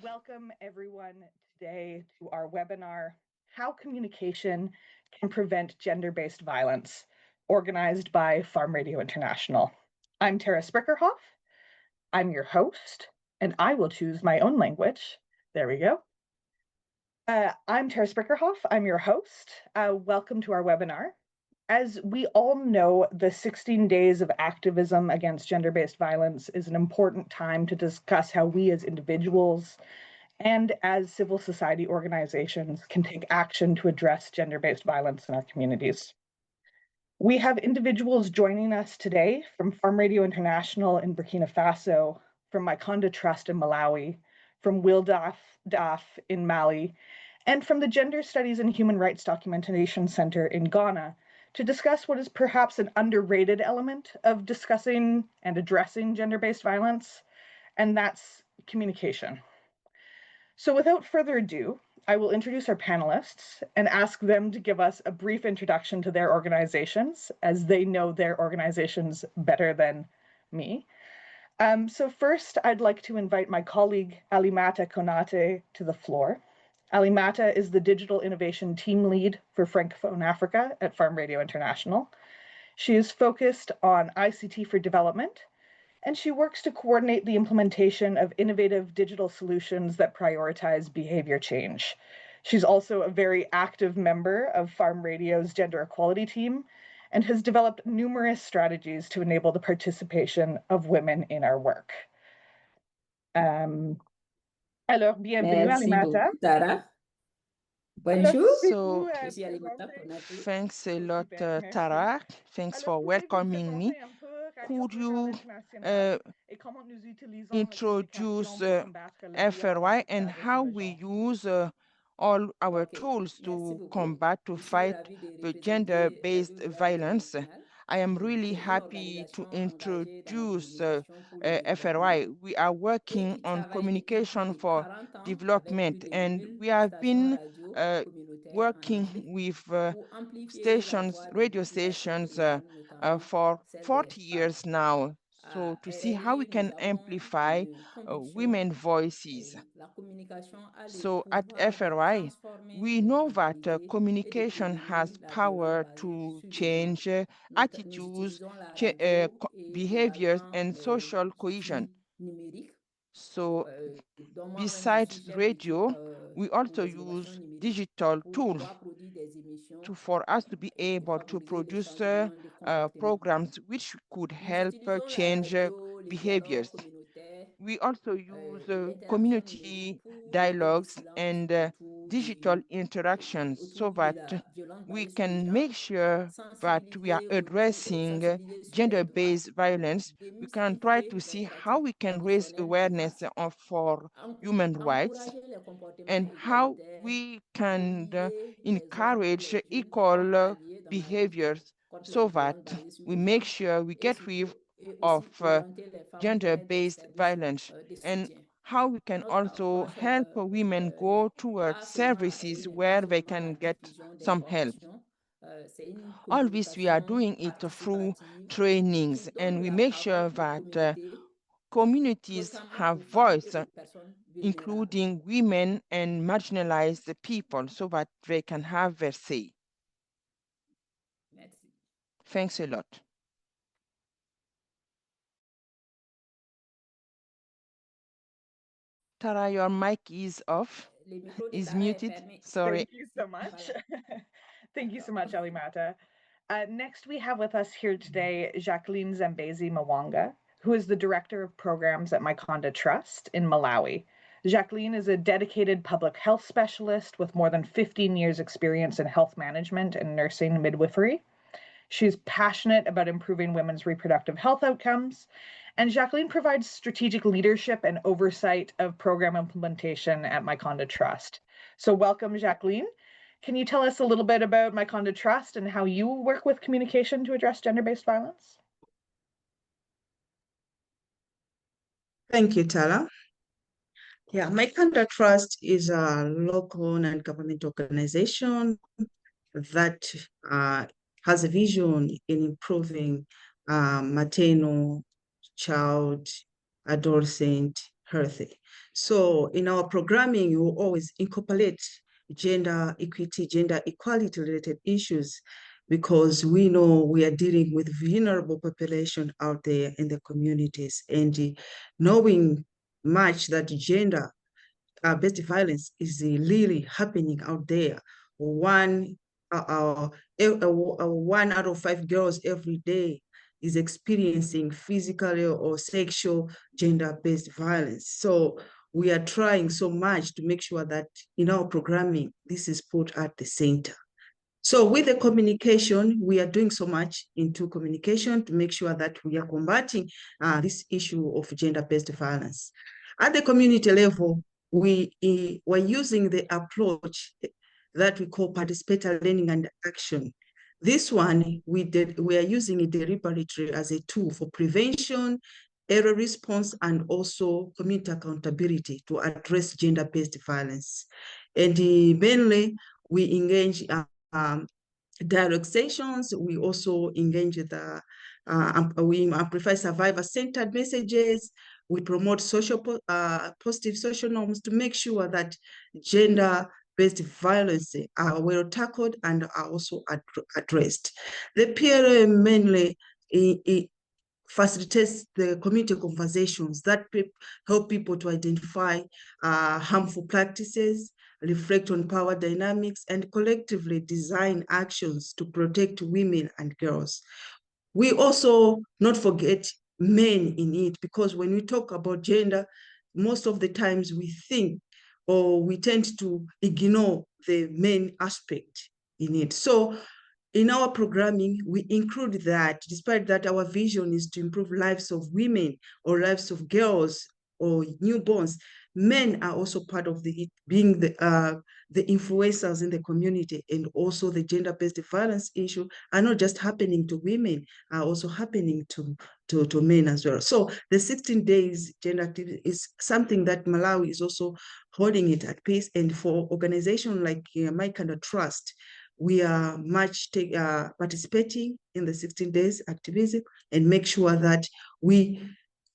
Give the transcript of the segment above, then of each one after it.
Welcome everyone today to our webinar, How Communication Can Prevent Gender-Based Violence, organized by Farm Radio International. I'm Tara Sprickerhoff. I'm your host, and I will choose my own language. There we go. I'm Tara Sprickerhoff. I'm your host. Welcome to our webinar. As we all know, the 16 days of activism against gender-based violence is an important time to discuss how we as individuals and as civil society organizations can take action to address gender-based violence in our communities. We have individuals joining us today from Farm Radio International in Burkina Faso, from MaiKhanda Trust in Malawi, from WILDAF in Mali, and from the Gender Studies and Human Rights Documentation Center in Ghana to discuss what is perhaps an underrated element of discussing and addressing gender-based violence, and that's communication. So without further ado, I will introduce our panelists and ask them to give us a brief introduction to their organizations, as they know their organizations better than me. So first, I'd like to invite my colleague, Alimata Konate, to the floor. Alimata is the Digital Innovation Team Lead for Francophone Africa at Farm Radio International. She is focused on ICT for development, and she works to coordinate the implementation of innovative digital solutions that prioritize behavior change. She's also a very active member of Farm Radio's gender equality team and has developed numerous strategies to enable the participation of women in our work. Alors, bienvenue, Merci Alimata. beaucoup, Tara. Alors, Bonjour. pouvez-vous, Je suis Alimata présenter- Konate. Thanks a lot, Super, merci. Tara. Thanks Alors, for pouvez-vous welcoming me. présenter un peu Radio Could Rurale you Internationale et comment nous utilisons la introduce communication pour combattre la violence FRY and basée sur how le we genre? use all our Ok, tools merci to beaucoup. combat, to Je suis fight ravie de the représenter gender-based Radio Rurale violence? Internationale, I am really qui est une happy to organisation engagée dans la introduce communication pour le développement FRY. We are et working qui on travaille depuis plus communication de for 40 ans avec development, plus de and 1000 we have stations been radio communautaires en working Afrique with pour amplifier la stations, voix des radio populations stations autochtones, notamment for celles des 40 femmes. years now. So À to see how we RRI, can nous avons amplify une conviction, women voices. la communication a le So at pouvoir de FRI, transformer we les know that mentalités et de communication prévenir has la power violence basée to sur le change genre. Nous attitudes, utilisons la radio et behaviors, également and les social outils cohesion. numériques. So Dont moi-même, je besides suis chef radio, d'équipe we pour also les innovations use numériques digital pour tools pouvoir produire des émissions for us to be et able to favoriser des produce changements de comportement. programs which could Nous help utilisons la change radio, les dialogues behaviors. communautaires, We also use l'interaction numérique community pour lever le dialogues silence and autour digital interactions so de that la violence we basée sur le can genre, make sure that we are addressing sensibiliser sur les droits, gender-based violence. We can try to see how we can raise awareness for human rights encourager les comportements and how égalitaires, we can mobiliser les hommes encourage et les filles equal comme alliés dans la lutte behaviors contre les so that violences basées sur we le make genre sure we get rid et of aussi orienter les femmes vers des gender-based services violence de and soutien. how we can Notre also approche help women go towards pas seulement, services n'est where pas they seulement la can get diffusion some help. d'informations, c'est une All this we are communication doing it through participative trainings, qui and donne we la make parole sure aux that communautés, communities notamment have aux femmes voice, et aux personnes vulnérables. including women and marginalized people, so that they can have their say. Merci. Thanks a lot. Tara, your mic is off, is muted. Sorry. Thank you so much. Thank you so much, Alimata. Next, we have with us here today Jacqueline Zambezi Mwanga, who is the Director of Programs at MaiKhanda Trust in Malawi. Jacqueline is a dedicated public health specialist with more than 15 years experience in health management and nursing midwifery. She's passionate about improving women's reproductive health outcomes, and Jacqueline provides strategic leadership and oversight of program implementation at MaiKhanda Trust. So welcome, Jacqueline. Can you tell us a little bit about MaiKhanda Trust and how you work with communication to address gender-based violence? Thank you, Tara. Yeah, MaiKhanda Trust is a local non-government organization that has a vision in improving maternal, child, adolescent health. So in our programming, you always incorporate gender equity, gender equality related issues, because we know we are dealing with vulnerable population out there in the communities, and knowing much that gender based violence is really happening out there. One, 1 out of 5 girls every day is experiencing physical or sexual gender-based violence. So we are trying so much to make sure that in our programming, this is put at the center. So with the communication, we are doing so much into communication to make sure that we are combating this issue of gender-based violence. At the community level, we're using the approach that we call participatory learning and action. This one, we are using it deliberately as a tool for prevention, error response, and also community accountability to address gender-based violence. And mainly, we engage dialogue sessions. We also engage the, we amplify survivor-centered messages. We promote positive social norms to make sure that gender-based violence are well tackled and are also addressed. The PLA mainly facilitates the community conversations that help people to identify harmful practices, reflect on power dynamics, and collectively design actions to protect women and girls. We also not forget men in it, because when we talk about gender, most of the times we think or we tend to ignore the men aspect in it. So in our programming, we include that, despite that our vision is to improve lives of women or lives of girls or newborns. Men are also part of being the influencers in the community, and also the gender-based violence issue are not just happening to women, are also happening to men as well. So the 16 days gender activity is something that Malawi is also holding it at pace, and for organizations like MaiKhanda Trust, we are much participating in the 16 days activism and make sure that we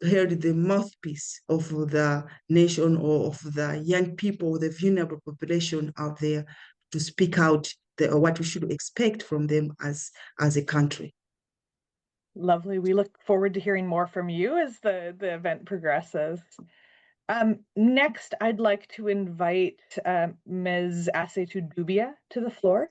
held the mouthpiece of the nation or of the young people, the vulnerable population out there, to speak out what we should expect from them as a country. Lovely. We look forward to hearing more from you as the event progresses. Next, I'd like to invite Ms. Asetu Dubia to the floor.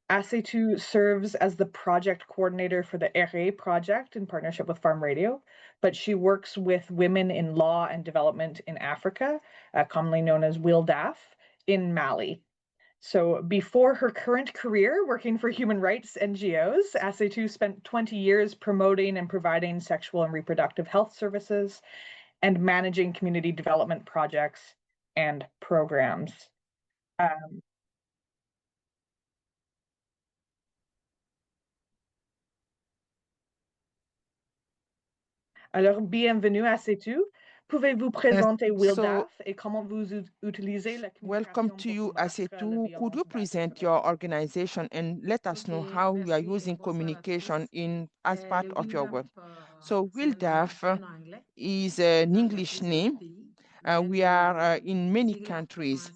Asetu serves as the project coordinator for the RA project in partnership with Farm Radio, but she works with women in law and development in Africa, commonly known as WILDAF, in Mali. So before her current career working for human rights NGOs, Asetu spent 20 years promoting and providing sexual and reproductive health services and managing community development projects and programs. Alors, bienvenue Asetu. Pouvez-vous présenter WILDAF et comment vous utilisez la communication? Welcome to you, Asetu. Could you present your organization and let us know how you are using communication as part of your work? So WILDAF is an English name. We are in many countries.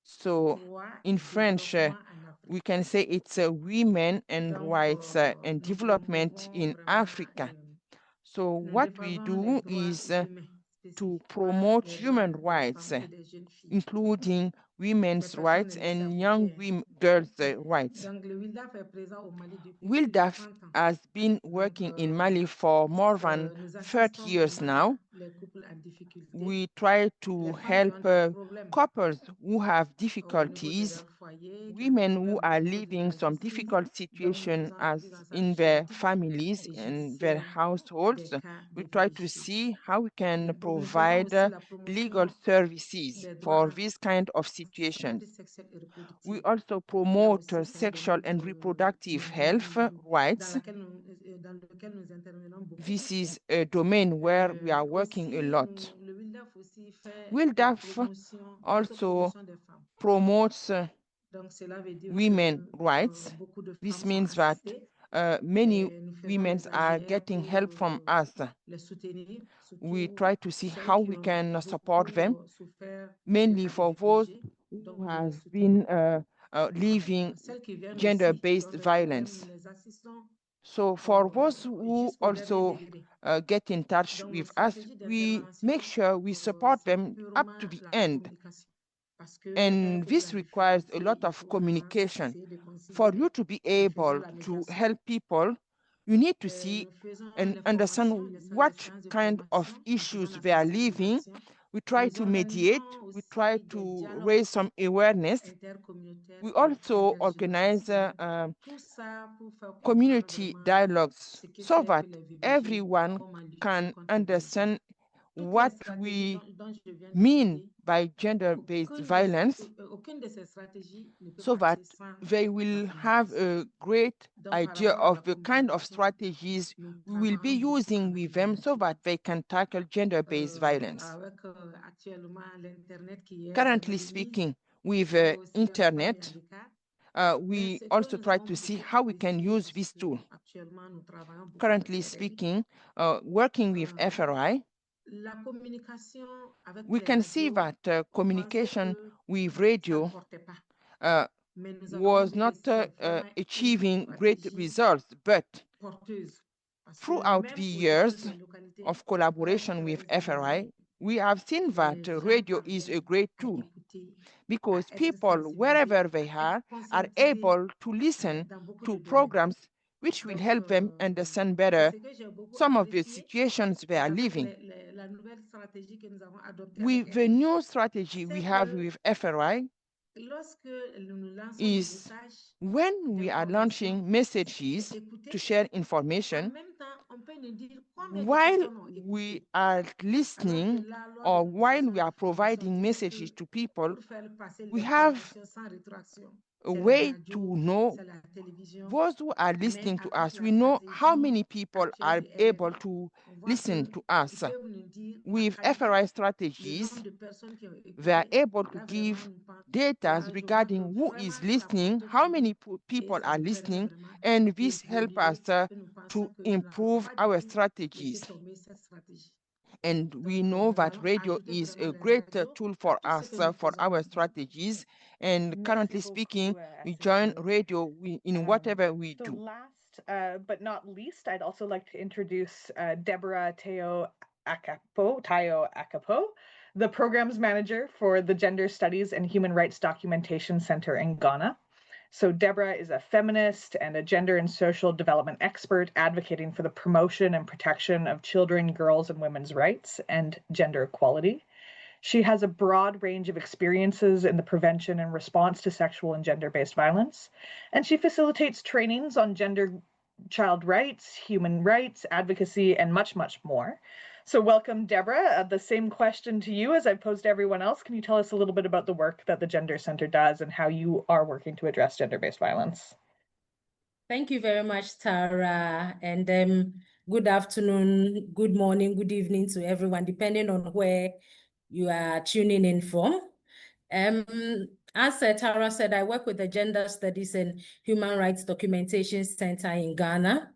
So in French, we can say it's Women and Rights and Development in Africa. So what we do is to promote human rights, including women's rights and young girls' rights. WILDAF has been working in Mali for more than 30 years now. We try to help couples who have difficulties, women who are living some difficult situation as in their families and their households. We try to see how we can provide legal services for this kind of situations. We also promote sexual and reproductive health rights. This is a domain where we are working a lot. WILDAF also promotes women's rights. This means that many women are getting help from us. We try to see how we can support them, mainly for those who have been living gender-based violence. So for those who also get in touch with us, we make sure we support them up to the end. And this requires a lot of communication. For you to be able to help people, you need to see and understand what kind of issues they are living. We try to mediate, we try to raise some awareness. We also organize community dialogues so that everyone can understand what we mean by gender-based violence, so that they will have a great idea of the kind of strategies we will be using with them so that they can tackle gender-based violence. Currently speaking, with internet, we also try to see how we can use this tool. Currently speaking, working with FRI, we can see that communication with radio was not achieving great results, but throughout the years of collaboration with FRI, we have seen that radio is a great tool, because people, wherever they are able to listen to programs which will help them understand better some of the situations they are living. With the new strategy we have with FRI is when we are launching messages to share information, while we are listening or while we are providing messages to people, we have a way to know those who are listening to us. We know how many people are able to listen to us. With FRI strategies, they are able to give data regarding who is listening, how many people are listening, and this helps us to improve our strategies. And we know that radio is a great tool for us, for our strategies. And currently speaking, we join radio in whatever we do. Last but not least, I'd also like to introduce Deborah Tayo Akapo, the programs manager for the Gender Studies and Human Rights Documentation Center in Ghana. So Deborah is a feminist and a gender and social development expert advocating for the promotion and protection of children, girls, and women's rights and gender equality. She has a broad range of experiences in the prevention and response to sexual and gender-based violence, and she facilitates trainings on gender, child rights, human rights, advocacy, and much, much more. So welcome, Deborah. The same question to you as I've posed to everyone else. Can you tell us a little bit about the work that the Gender Center does and how you are working to address gender-based violence? Thank you very much, Tara. And good afternoon, good morning, good evening to everyone, depending on where you are tuning in from. As Tara said, I work with the Gender Studies and Human Rights Documentation Center in Ghana.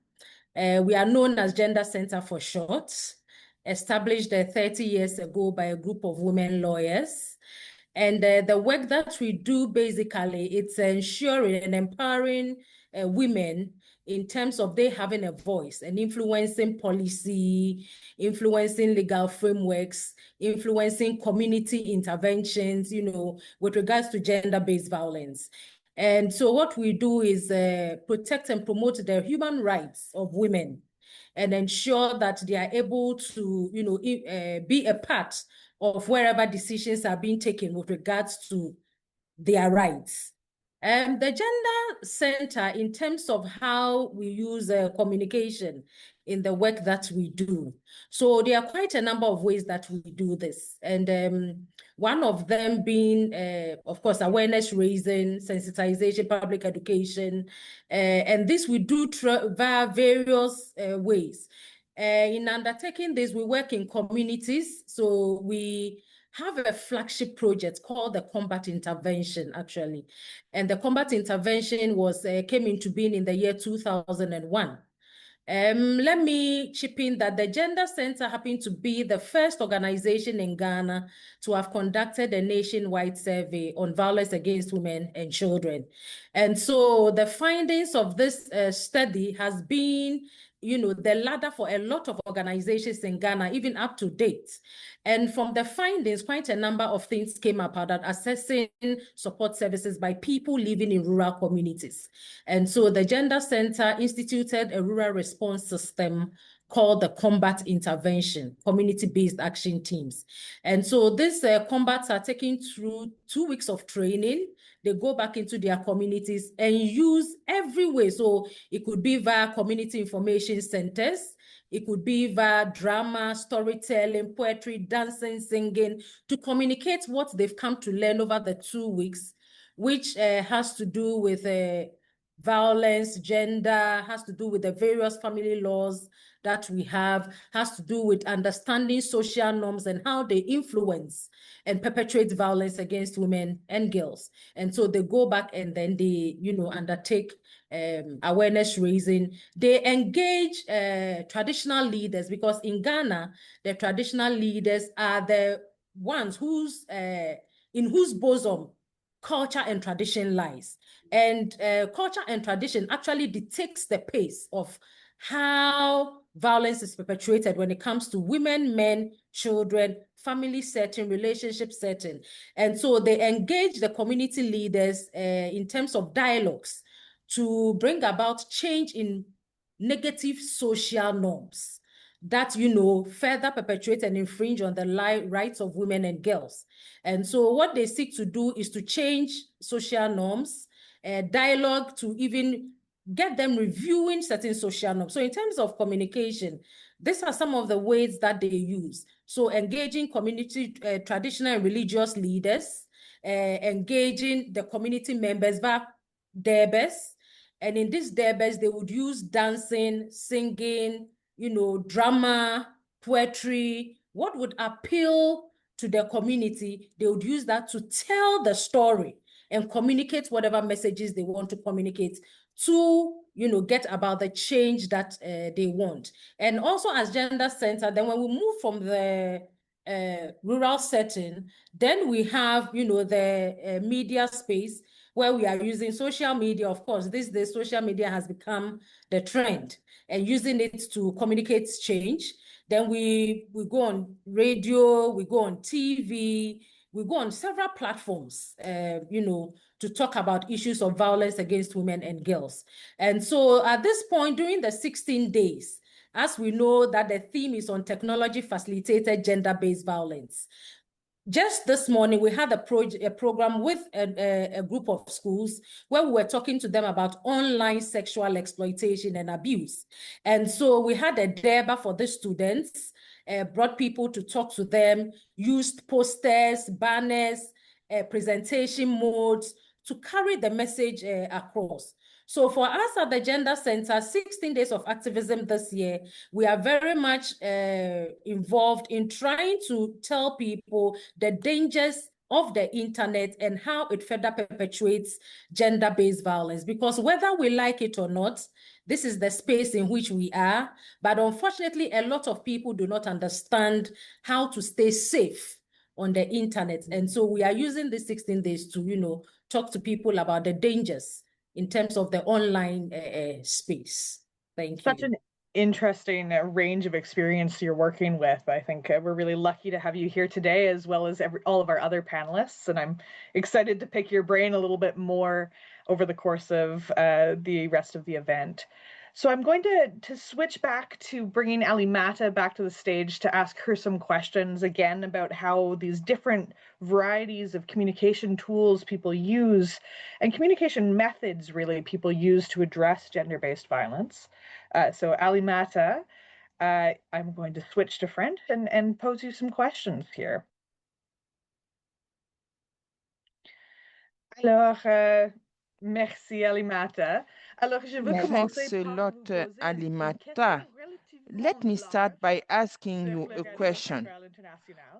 We are known as Gender Center for short, established 30 years ago by a group of women lawyers. And the work that we do, basically, it's ensuring and empowering women in terms of they having a voice and influencing policy, influencing legal frameworks, influencing community interventions, you know, with regards to gender-based violence. And so what we do is protect and promote the human rights of women and ensure that they are able to, you know, be a part of wherever decisions are being taken with regards to their rights. The Gender Center, in terms of how we use communication in the work that we do. So there are quite a number of ways that we do this. And one of them being, of course, awareness raising, sensitization, public education. And this we do via various ways. In undertaking this, we work in communities. So we have a flagship project called the Combat Intervention, actually. And the Combat Intervention came into being in the year 2001. Let me chip in that the Gender Center happened to be the first organization in Ghana to have conducted a nationwide survey on violence against women and children. And so the findings of this study has been, the ladder for a lot of organizations in Ghana, even up to date. And from the findings, quite a number of things came up about assessing support services by people living in rural communities. And so the Gender Center instituted a rural response system called the Combat Intervention, community-based action teams. And so these combats are taken through 2 weeks of training. They go back into their communities and use every way. So it could be via community information centers, it could be via drama, storytelling, poetry, dancing, singing, to communicate what they've come to learn over the 2 weeks, which has to do with violence, gender, has to do with the various family laws that we have, has to do with understanding social norms and how they influence and perpetrate violence against women and girls. And so they go back and then they, undertake awareness raising. They engage traditional leaders, because in Ghana, the traditional leaders are the ones in whose bosom culture and tradition lies. And culture and tradition actually dictates the pace of how violence is perpetrated when it comes to women, men, children, family setting, relationship setting. And so they engage the community leaders in terms of dialogues to bring about change in negative social norms that, further perpetrate and infringe on the rights of women and girls. And so what they seek to do is to change social norms, dialogue to even get them reviewing certain social norms. So in terms of communication, these are some of the ways that they use. So engaging community, traditional and religious leaders, engaging the community members via derbes. And in these derbes, they would use dancing, singing, drama, poetry, what would appeal to the community. They would use that to tell the story and communicate whatever messages they want to communicate to, get about the change that they want. And also as Gender Center, then when we move from the rural setting, then we have, the media space where we are using social media. Of course, the social media has become the trend, and using it to communicate change. Then we go on radio, we go on TV, we go on several platforms, to talk about issues of violence against women and girls. And so at this point, during the 16 days, as we know that the theme is on technology-facilitated gender-based violence, just this morning, we had a program with a group of schools where we were talking to them about online sexual exploitation and abuse. And so we had a derba for the students, brought people to talk to them, used posters, banners, presentation modes to carry the message across. So for us at the Gender Center, 16 days of activism this year, we are very much involved in trying to tell people the dangers of the internet and how it further perpetuates gender-based violence. Because whether we like it or not, this is the space in which we are. But unfortunately, a lot of people do not understand how to stay safe on the internet. And so we are using these 16 days to, talk to people about the dangers in terms of the online space. Thank you. Such an interesting range of experience you're working with. I think we're really lucky to have you here today, as well as all of our other panelists. And I'm excited to pick your brain a little bit more over the course of the rest of the event. So I'm going to switch back to bringing Alimata back to the stage to ask her some questions again about how these different varieties of communication tools people use and communication methods really people use to address gender-based violence. So Alimata, I'm going to switch to French and pose you some questions here. Alors, merci Alimata. Alors, je veux commencer par vous poser Alimata. Let me start by asking you a question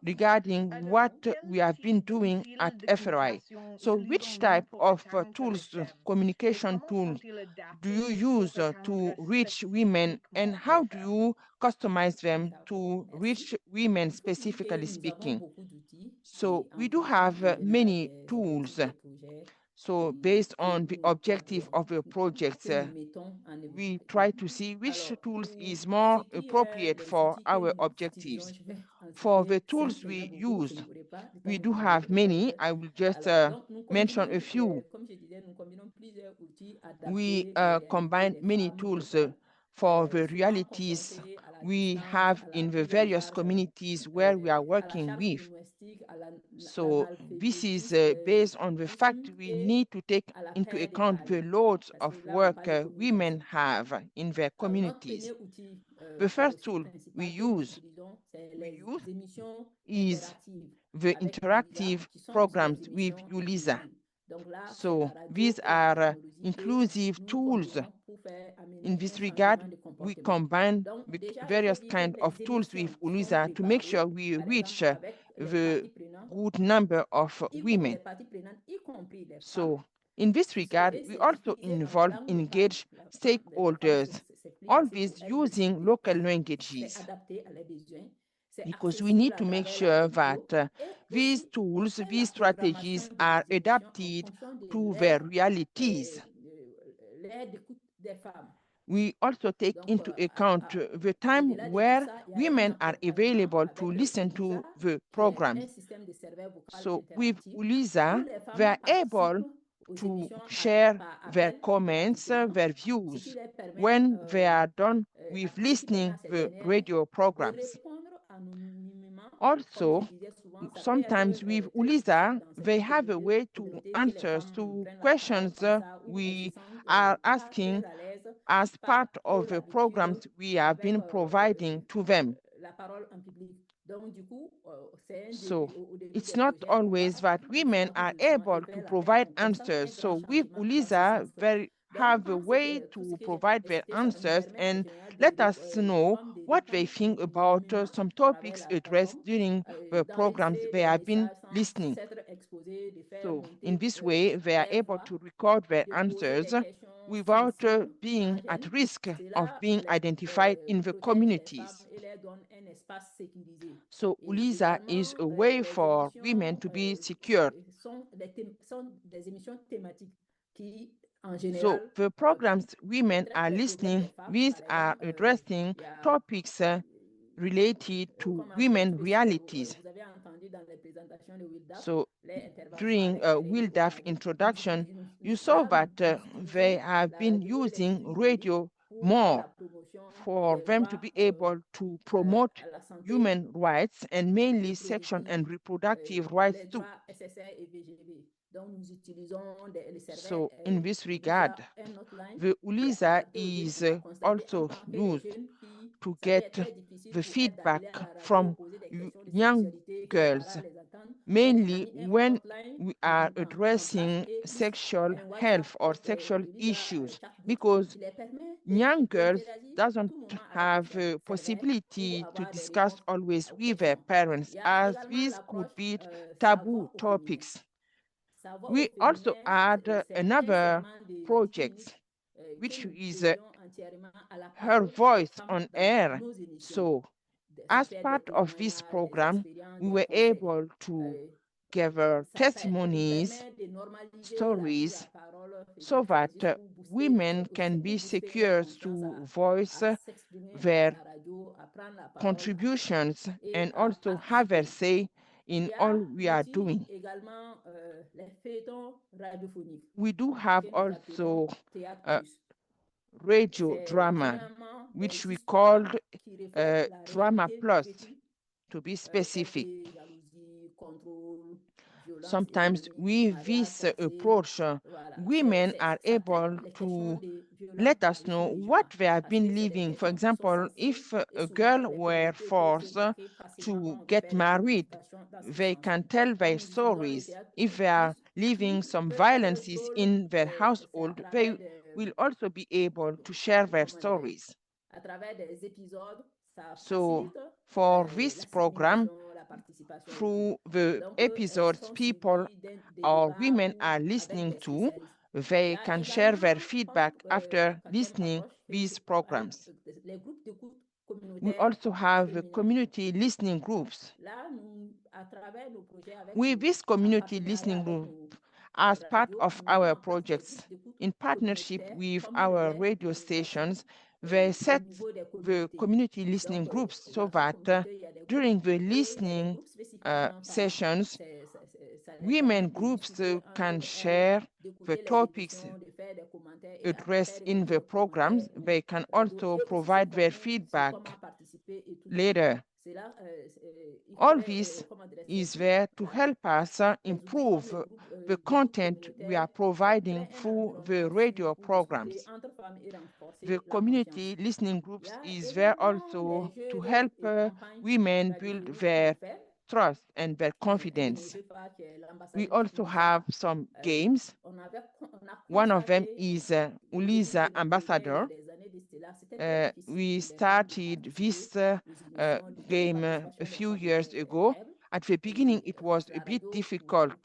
regarding what we have been doing at FRI. So which type of tools, communication tools, do you use to reach women, and how do you customize them to reach women, specifically speaking? So we do have many tools. So based on the objective of the projects, we try to see which tools is more appropriate for our objectives. For the tools we use, we do have many. I will just mention a few. We combine many tools for the realities we have in the various communities where we are working with. So this is based on the fact we need to take into account the loads of work women have in their communities. The first tool we use is the interactive programs with ULISA. So these are inclusive tools. In this regard, we combine various kinds of tools with ULISA to make sure we reach the good number of women. So in this regard, we also engage stakeholders, always using local languages, because we need to make sure that these tools, these strategies are adapted to their realities. We also take into account the time where women are available to listen to the programs. So with ULISA, they are able to share their comments, their views when they are done with listening the radio programs. Also, sometimes with ULISA, they have a way to answer to questions we are asking as part of the programs we have been providing to them. So it's not always that women are able to provide answers. So with ULISA, they have a way to provide their answers and let us know what they think about some topics addressed during the programs they have been listening. So in this way, they are able to record their answers without being at risk of being identified in the communities. So ULISA is a way for women to be secured. So the programs women are listening, these are addressing topics related to women realities. So during WILDAF introduction, you saw that they have been using radio more for them to be able to promote human rights, and mainly sexual and reproductive rights too. So in this regard, the ULISA is also used to get the feedback from young girls, mainly when we are addressing sexual health or sexual issues, because young girls doesn't have a possibility to discuss always with their parents, as these could be taboo topics. We also add another project, which is Her Voice on Air. So as part of this program, we were able to gather testimonies, stories, so that women can be secure to voice their contributions and also have their say in all we are doing. We do have also radio drama, which we called Drama Plus, to be specific. Sometimes with this approach, women are able to let us know what they have been living. For example, if a girl were forced to get married, they can tell their stories. If they are living some violences in their household, they will also be able to share their stories. So for this program, through the episodes people or women are listening to, they can share their feedback after listening these programs. We also have community listening groups. With this community listening group, as part of our projects, in partnership with our radio stations, they set the community listening groups so that during the listening sessions, women groups can share the topics addressed in the programs. They can also provide their feedback later. All this is there to help us improve the content we are providing through the radio programs. The community listening groups is there also to help women build their trust and their confidence. We also have some games. One of them is Uliza Ambassador. We started this game a few years ago. At the beginning, it was a bit difficult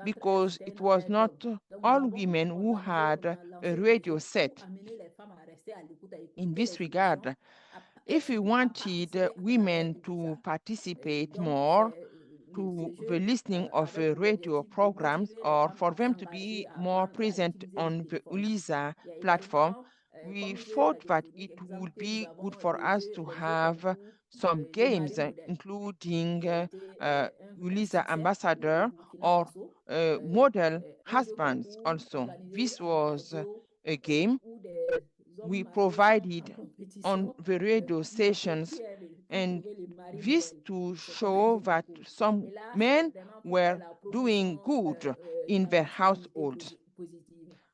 because it was not all women who had a radio set. In this regard, if we wanted women to participate more to the listening of the radio programs or for them to be more present on the Uliza platform, we thought that it would be good for us to have some games, including Uliza Ambassador or Model Husbands also. This was a game we provided on the radio stations, and this to show that some men were doing good in their households.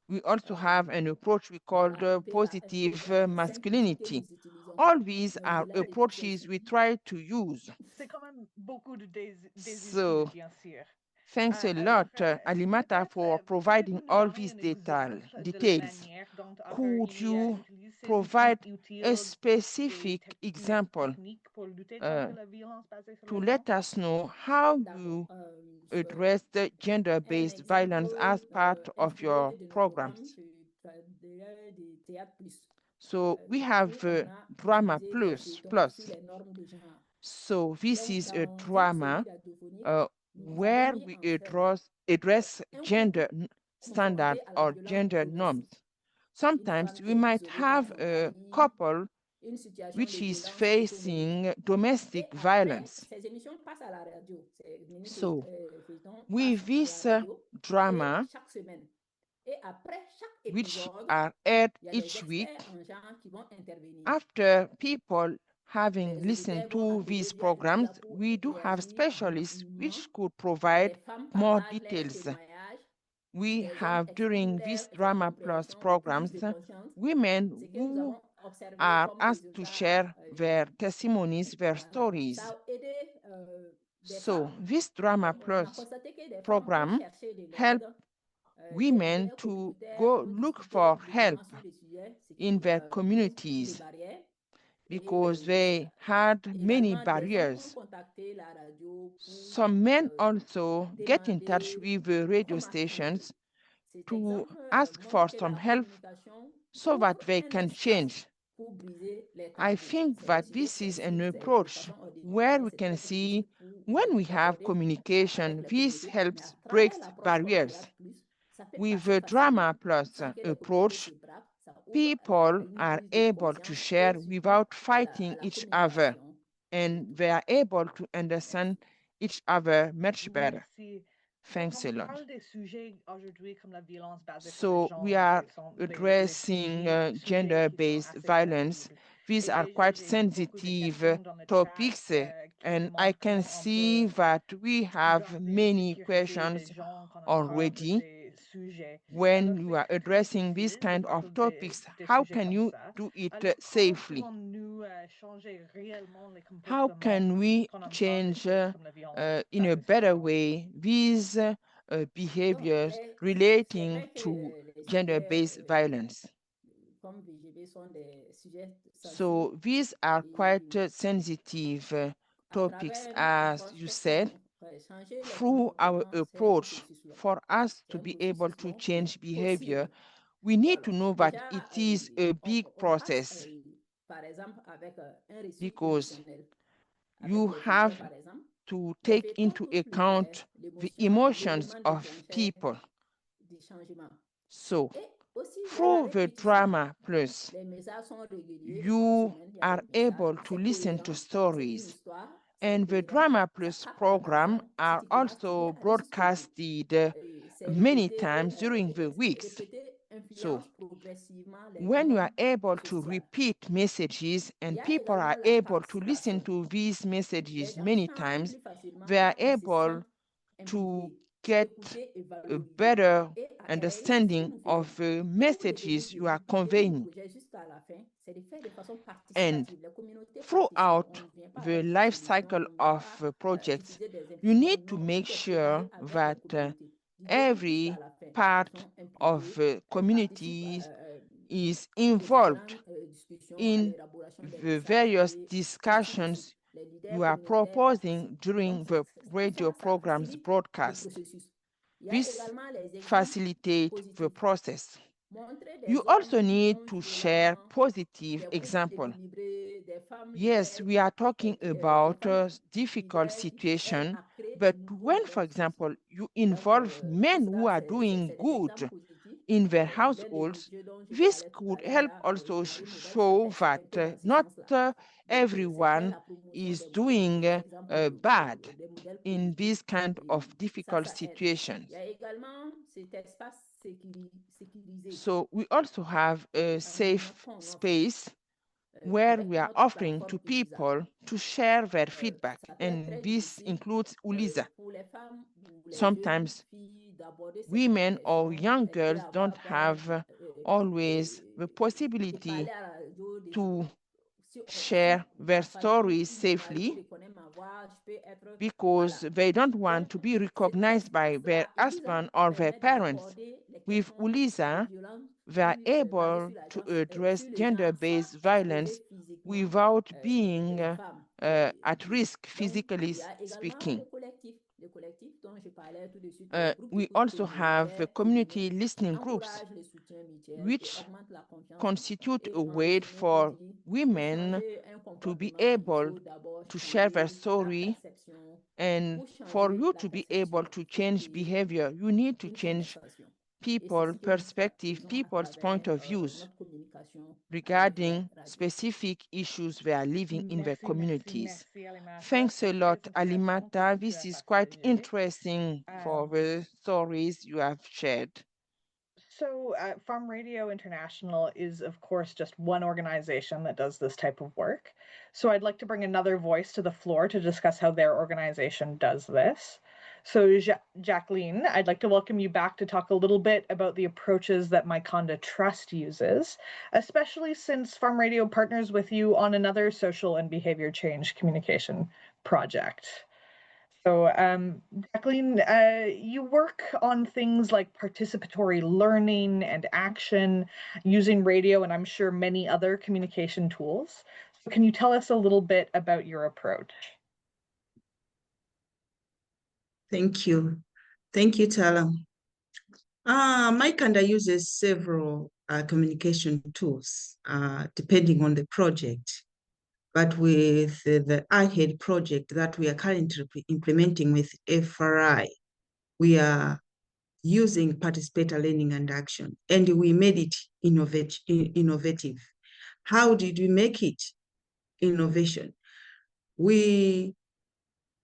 We also have an approach we call positive masculinity. All these are approaches we try to use. So, thanks a lot, Alimata, for providing all these details. Could you provide a specific example to let us know how you address the gender-based violence as part of your programs? So we have Drama Plus. So this is a drama where we address gender standards or gender norms. Sometimes we might have a couple which is facing domestic violence. So, with this drama, which are aired each week, after people having listened to these programs, we do have specialists which could provide more details. We have during these Drama Plus programs, women who are asked to share their testimonies, their stories. So this Drama Plus program help women to go look for help in their communities because they had many barriers. Some men also get in touch with the radio stations to ask for some help so that they can change. I think that this is an approach where we can see when we have communication, this helps break barriers. With the Drama Plus approach, people are able to share without fighting each other, and they are able to understand each other much better. Thanks a lot. So we are addressing gender-based violence. These are quite sensitive topics, and I can see that we have many questions already. When you are addressing these kind of topics, how can you do it safely? How can we change in a better way these behaviors relating to gender-based violence? So these are quite sensitive topics, as you said. Through our approach, for us to be able to change behavior, we need to know that it is a big process, because you have to take into account the emotions of people. So through the Drama Plus, you are able to listen to stories, and the Drama Plus program are also broadcasted many times during the weeks. So when you are able to repeat messages and people are able to listen to these messages many times, they are able to get a better understanding of the messages you are conveying. And throughout the life cycle of projects, you need to make sure that every part of the community is involved in the various discussions you are proposing during the radio program's broadcast. This facilitates the process. You also need to share positive examples. Yes, we are talking about a difficult situation, but when, for example, you involve men who are doing good in their households, this could help also show that not everyone is doing bad in these kind of difficult situations. So we also have a safe space where we are offering to people to share their feedback, and this includes Uliza. Sometimes women or young girls don't have always the possibility to share their stories safely because they don't want to be recognized by their husband or their parents. With Uliza, they are able to address gender-based violence without being at risk, physically speaking. We also have community listening groups, which constitute a way for women to be able to share their story. And for you to be able to change behavior, you need to change people's perspective, people's point of views regarding specific issues they are living in their communities. Thanks a lot, Alimata. This is quite interesting for the stories you have shared. So Farm Radio International is, of course, just one organization that does this type of work. So I'd like to bring another voice to the floor to discuss how their organization does this. So Jacqueline, I'd like to welcome you back to talk a little bit about the approaches that MaiKhanda Trust uses, especially since Farm Radio partners with you on another social and behavior change communication project. So, Jacqueline, you work on things like participatory learning and action using radio, and I'm sure many other communication tools. So can you tell us a little bit about your approach? Thank you. Thank you, Tala. MaiKhanda uses several communication tools depending on the project. But with the IHEAD project that we are currently implementing with FRI, we are using participator learning and action, and we made it innovative. How did we make it innovation? We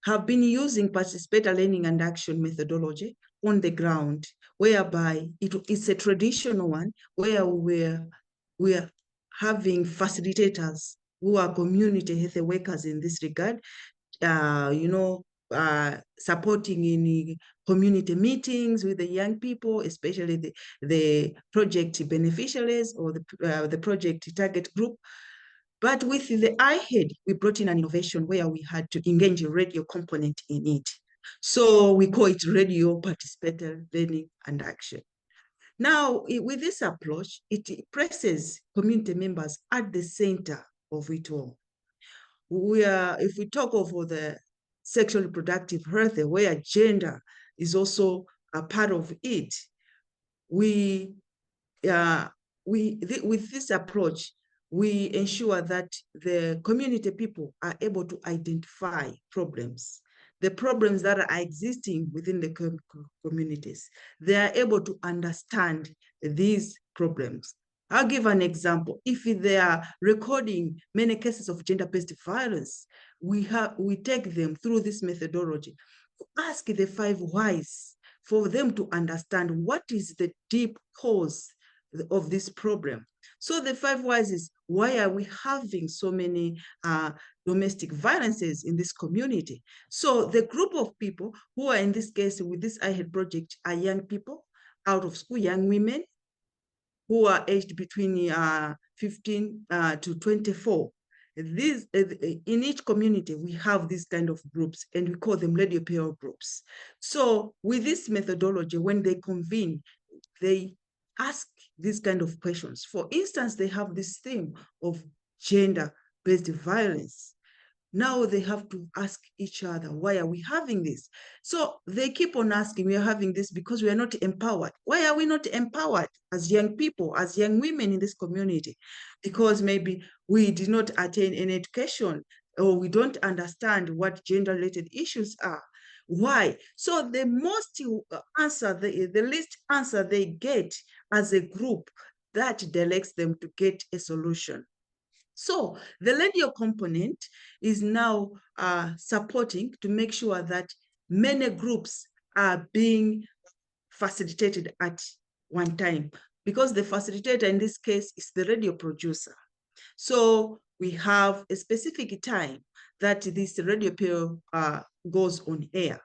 have been using participator learning and action methodology on the ground, whereby it's a traditional one where we are having facilitators who are community health workers in this regard, supporting in community meetings with the young people, especially the project beneficiaries or the project target group. But with the IHEAD, we brought in an innovation where we had to engage a radio component in it. So we call it radio participator learning and action. Now, with this approach, it places community members at the center of it all. If we talk of the sexual reproductive health, where gender is also a part of it, with this approach, we ensure that the community people are able to identify problems, the problems that are existing within the communities. They are able to understand these problems. I'll give an example. If they are recording many cases of gender-based violence, we take them through this methodology to ask the 5 whys for them to understand what is the deep cause of this problem. So the 5 whys is, why are we having so many domestic violences in this community? So the group of people who are in this case with this IHEAD project are young people out of school, young women who are aged between 15 to 24. These, in each community, we have these kind of groups, and we call them radio peer groups. So with this methodology, when they convene, they ask these kind of questions. For instance, they have this theme of gender-based violence. Now they have to ask each other, why are we having this? So they keep on asking, we are having this because we are not empowered. Why are we not empowered as young people, as young women in this community? Because maybe we did not attain any education, or we don't understand what gender-related issues are. Why? So the most answer, the least answer they get as a group, that directs them to get a solution. So the radio component is now supporting to make sure that many groups are being facilitated at one time, because the facilitator in this case is the radio producer. So we have a specific time that this radio peer goes on air.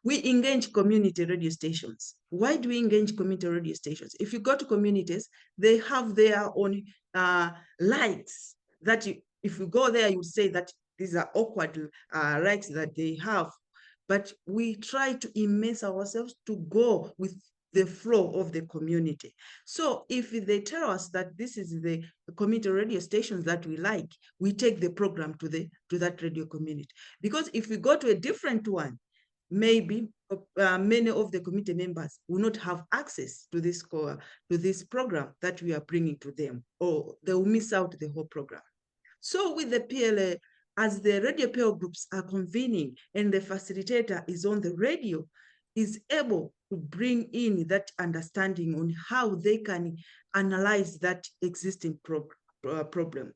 We engage community radio stations. Why do we engage community radio stations? If you go to communities, they have their own likes that if you go there, you would say that these are awkward likes that they have. But we try to immerse ourselves to go with the flow of the community. So if they tell us that this is the community radio stations that we like, we take the program to that radio community. Because if we go to a different one, maybe many of the community members will not have access to this program that we are bringing to them, or they will miss out the whole program. So with the PLA, as the radio peer groups are convening and the facilitator is on the radio, is able to bring in that understanding on how they can analyze that existing problem.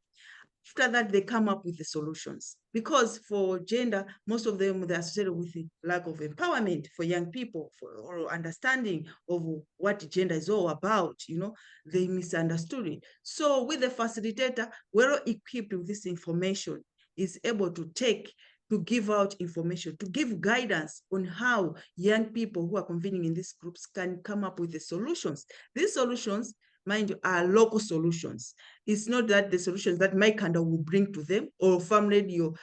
After that, they come up with the solutions. Because for gender, most of them, they're associated with the lack of empowerment for young people, or understanding of what gender is all about, they misunderstood it. So with the facilitator, well equipped with this information, is able to give out information, to give guidance on how young people who are convening in these groups can come up with the solutions. These solutions, mind you, are local solutions. It's not that the solutions that MaiKhanda will bring to them, or Farm Radio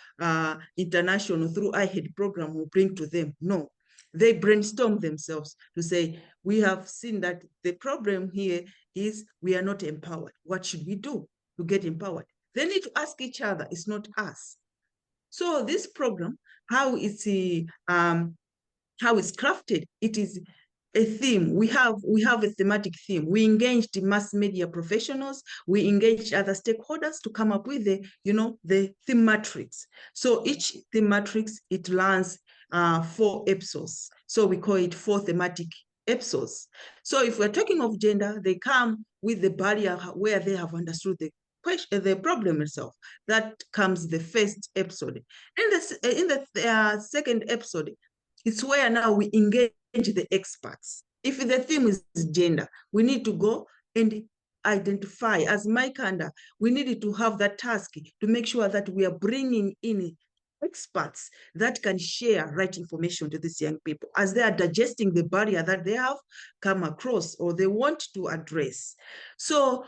International through IHEAD program will bring to them. No, they brainstorm themselves to say, we have seen that the problem here is we are not empowered. What should we do to get empowered? They need to ask each other, it's not us. So this program, how it's crafted, it is a theme. We have a thematic theme. We engaged mass media professionals. We engaged other stakeholders to come up with the theme matrix. So each theme matrix, it runs 4 episodes. So we call it 4 thematic episodes. So if we're talking of gender, they come with the barrier where they have understood the problem itself. That comes the first episode. In the second episode, it's where now we engage the experts. If the theme is gender, we need to go and identify, as MaiKhanda, we needed to have that task to make sure that we are bringing in experts that can share right information to these young people as they are digesting the barrier that they have come across or they want to address. So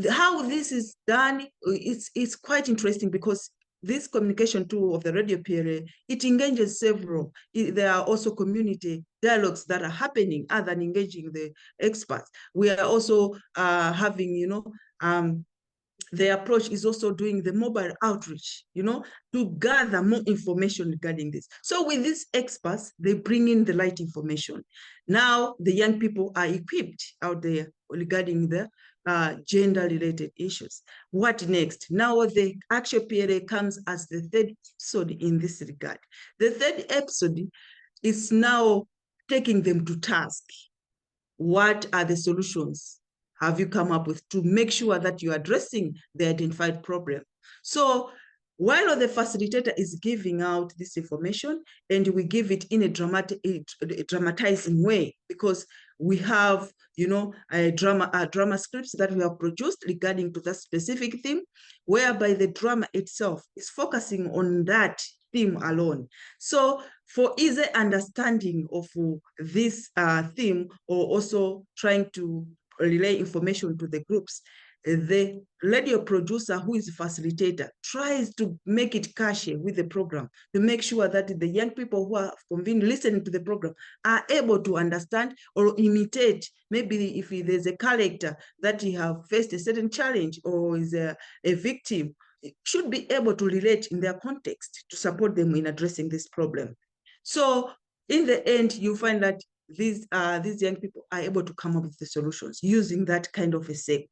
how this is done, it's quite interesting, because this communication tool of the radio PLA, it engages several. There are also community dialogues that are happening other than engaging the experts. We are also having, the approach is also doing the mobile outreach, to gather more information regarding this. So with these experts, they bring in the right information. Now the young people are equipped out there regarding the gender-related issues. What next? Now the actual PLA comes as the third episode in this regard. The third episode is now taking them to task. What are the solutions have you come up with to make sure that you're addressing the identified problem? So while the facilitator is giving out this information, and we give it in a dramatizing way, because we have, drama scripts that we have produced regarding to that specific theme, whereby the drama itself is focusing on that theme alone. So for easy understanding of this theme, or also trying to relay information to the groups, the radio producer, who is a facilitator, tries to make it cashy with the program to make sure that the young people who are convened listening to the program are able to understand or imitate. Maybe if there's a character that you have faced a certain challenge or is a victim, should be able to relate in their context to support them in addressing this problem. So in the end, you find that these young people are able to come up with the solutions using that kind of a set.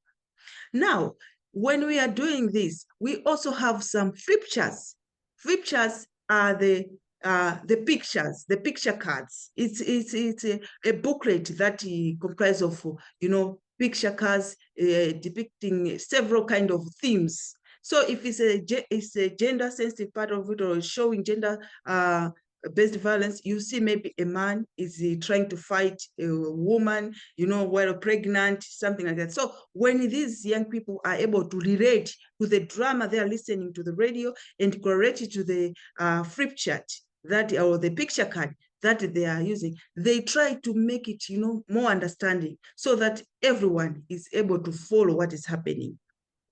Now, when we are doing this, we also have some flip charts. Flip charts are the pictures, the picture cards. It's a booklet that comprises of, picture cards depicting several kind of themes. So if it's a gender sensitive part of it, or showing gender based violence, you see maybe a man is trying to fight a woman, while pregnant, something like that. So when these young people are able to relate to the drama they are listening to the radio and correlate it to the flip chart or the picture card that they are using, they try to make it, more understanding, so that everyone is able to follow what is happening.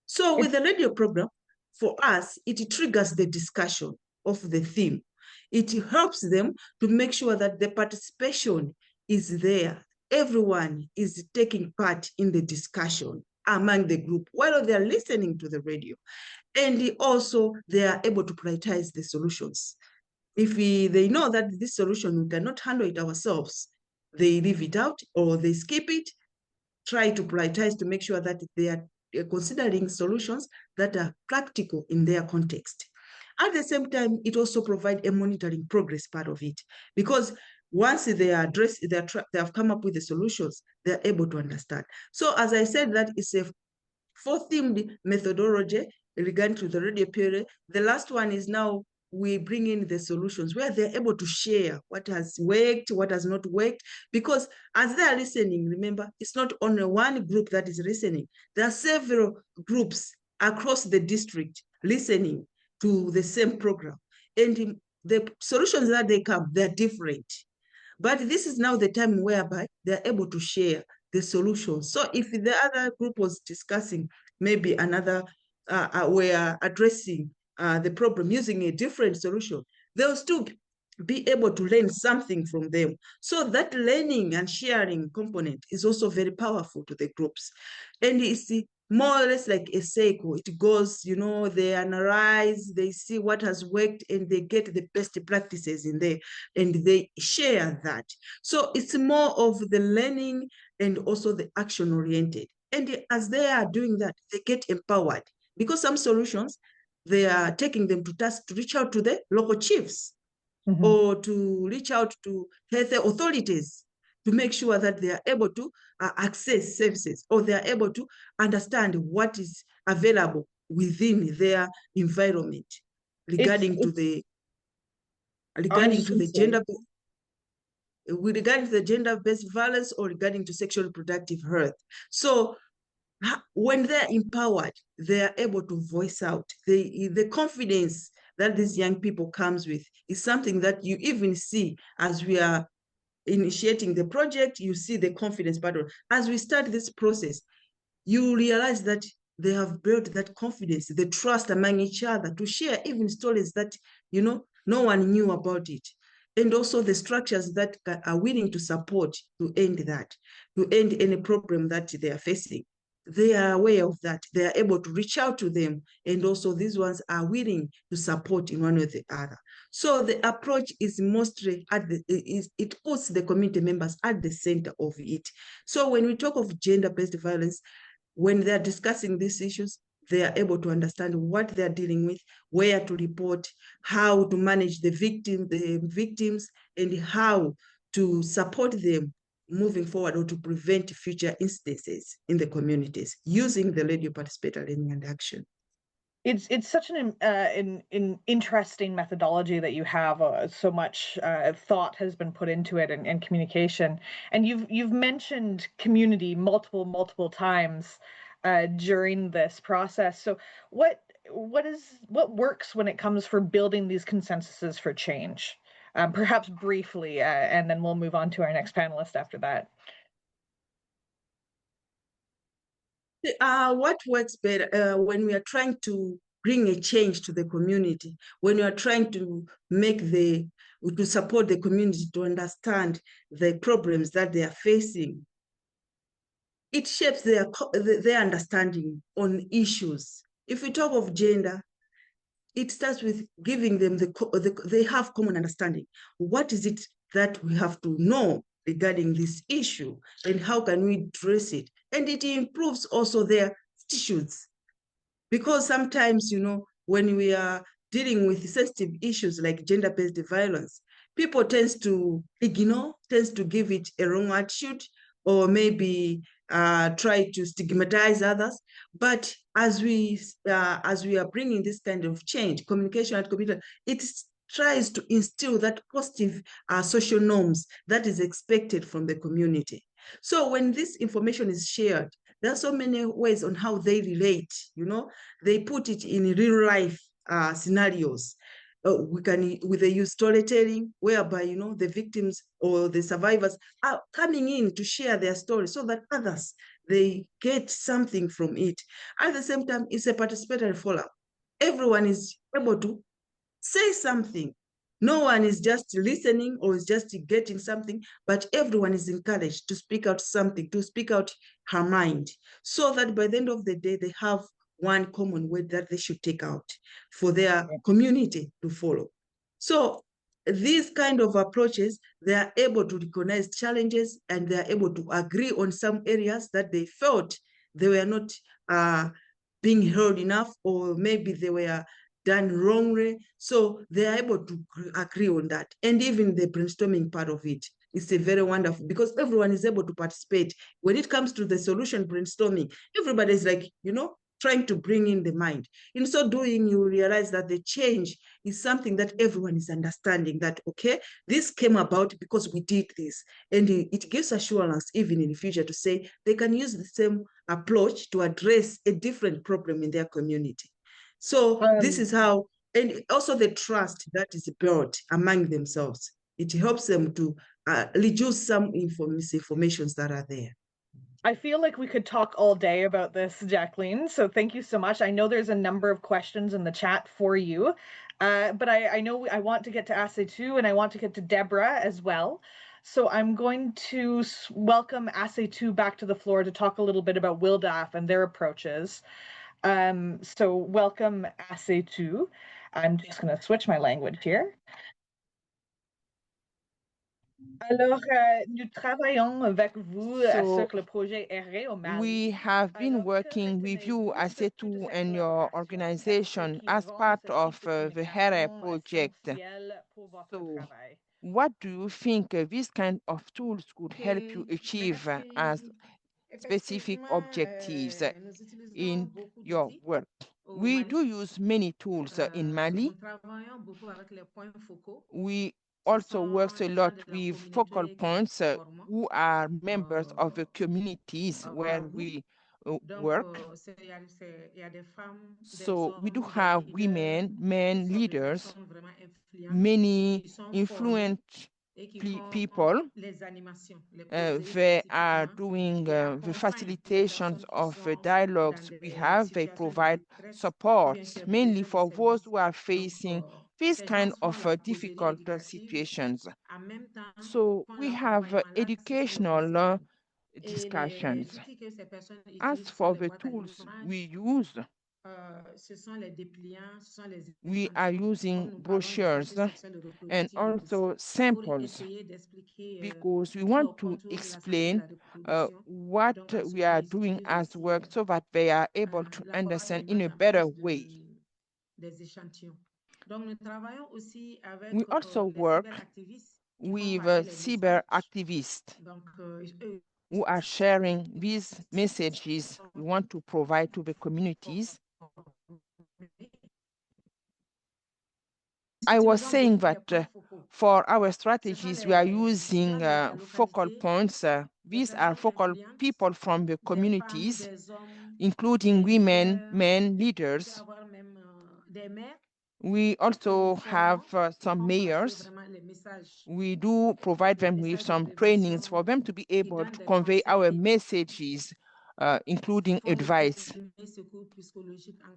So with the radio program, for us, it triggers the discussion of the theme. It helps them to make sure that the participation is there. Everyone is taking part in the discussion among the group while they're listening to the radio. And also, they are able to prioritize the solutions. If they know that this solution, we cannot handle it ourselves, they leave it out or they skip it, try to prioritize to make sure that they are considering solutions that are practical in their context. At the same time, it also provides a monitoring progress part of it, because once they are addressed, they have come up with the solutions, they're able to understand. So as I said, that is a four-themed methodology regarding to the radio period. The last one is now we bring in the solutions where they're able to share what has worked, what has not worked, because as they're listening, remember, it's not only one group that is listening. There are several groups across the district listening to the same program. And the solutions that they come, they're different. But this is now the time whereby they're able to share the solutions. So if the other group was discussing maybe another, we're addressing the problem using a different solution, they'll still be able to learn something from them. So that learning and sharing component is also very powerful to the groups. And it's more or less like a cycle. It goes, they analyze, they see what has worked, and they get the best practices in there, and they share that. So it's more of the learning and also the action-oriented. And as they are doing that, they get empowered, because some solutions, they are taking them to task to reach out to the local chiefs, or to reach out to health authorities to make sure that they are able to access services, or they are able to understand what is available within their environment regarding to the gender-based violence, or regarding to sexual reproductive health. So when they're empowered, they are able to voice out. The confidence that these young people comes with is something that you even see as we are initiating the project. You see the confidence, but as we start this process, you realize that they have built that confidence, the trust among each other to share even stories that, no one knew about it. And also the structures that are willing to support to end that, to end any problem that they are facing. They are aware of that. They are able to reach out to them. And also these ones are willing to support in one or the other. So the approach is mostly it puts the community members at the center of it. So when we talk of gender-based violence, when they're discussing these issues, they are able to understand what they're dealing with, where to report, how to manage the victims, and how to support them moving forward or to prevent future incidences in the communities using the radio participatory learning and action. It's such an interesting methodology that you have. So much thought has been put into it, and communication. And you've mentioned community multiple times during this process. So what works when it comes for building these consensuses for change? Perhaps briefly, and then we'll move on to our next panelist after that. What works better when we are trying to bring a change to the community, when we are trying to to support the community to understand the problems that they are facing, it shapes their understanding on issues. If we talk of gender, it starts with giving them they have common understanding. What is it that we have to know regarding this issue, and how can we address it? And it improves also their attitudes, because sometimes, when we are dealing with sensitive issues like gender-based violence, people tends to ignore, tends to give it a wrong attitude, or maybe try to stigmatize others. But as we are bringing this kind of change, communication at community, it tries to instill that positive social norms that is expected from the community. So when this information is shared, there are so many ways on how they relate. They put it in real life scenarios. They use storytelling, whereby the victims or the survivors are coming in to share their story, so that others, they get something from it. At the same time, it's a participatory follow-up. Everyone is able to say something. No one is just listening or is just getting something, but everyone is encouraged to speak out something, to speak out her mind, so that by the end of the day, they have one common word that they should take out for their community to follow. So these kind of approaches, they are able to recognize challenges, and they are able to agree on some areas that they felt they were not being heard enough, or maybe they were done wrongly. So they are able to agree on that. And even the brainstorming part of it is a very wonderful, because everyone is able to participate. When it comes to the solution brainstorming, everybody is like, trying to bring in the mind. In so doing, you realize that the change is something that everyone is understanding, that, okay, this came about because we did this. And it gives assurance even in the future to say they can use the same approach to address a different problem in their community. So this is how, and also the trust that is built among themselves. It helps them to reduce some misinformations that are there. I feel like we could talk all day about this, Jacqueline. So thank you so much. I know there's a number of questions in the chat for you, but I know I want to get to Assetu, and I want to get to Deborah as well. So I'm going to welcome Assetu back to the floor to talk a little bit about WILDAF and their approaches. So welcome, Assetu. I'm just going to switch my language here. Alors, nous travaillons avec vous sur le projet RE au Mali. We have been working with you, Assetu, and your organization as part of the HERE project. So, what do you think these kind of tools could help you achieve as specific objectives in your work? We do use many tools in Mali. We also work a lot with focal points who are members of the communities where we work. So we do have women, men leaders, many influent people. They are doing the facilitations of dialogues we have. They provide supports, mainly for those who are facing these kind of difficult situations. So we have educational discussions. As for the tools we use, we are using brochures and also samples because we want to explain what we are doing as work so that they are able to understand in a better way. We also work with cyber activists who are sharing these messages we want to provide to the communities. I was saying that for our strategies, we are using focal points. These are focal people from the communities, including women, men, leaders. We also have some mayors. We do provide them with some trainings for them to be able to convey our messages, including advice.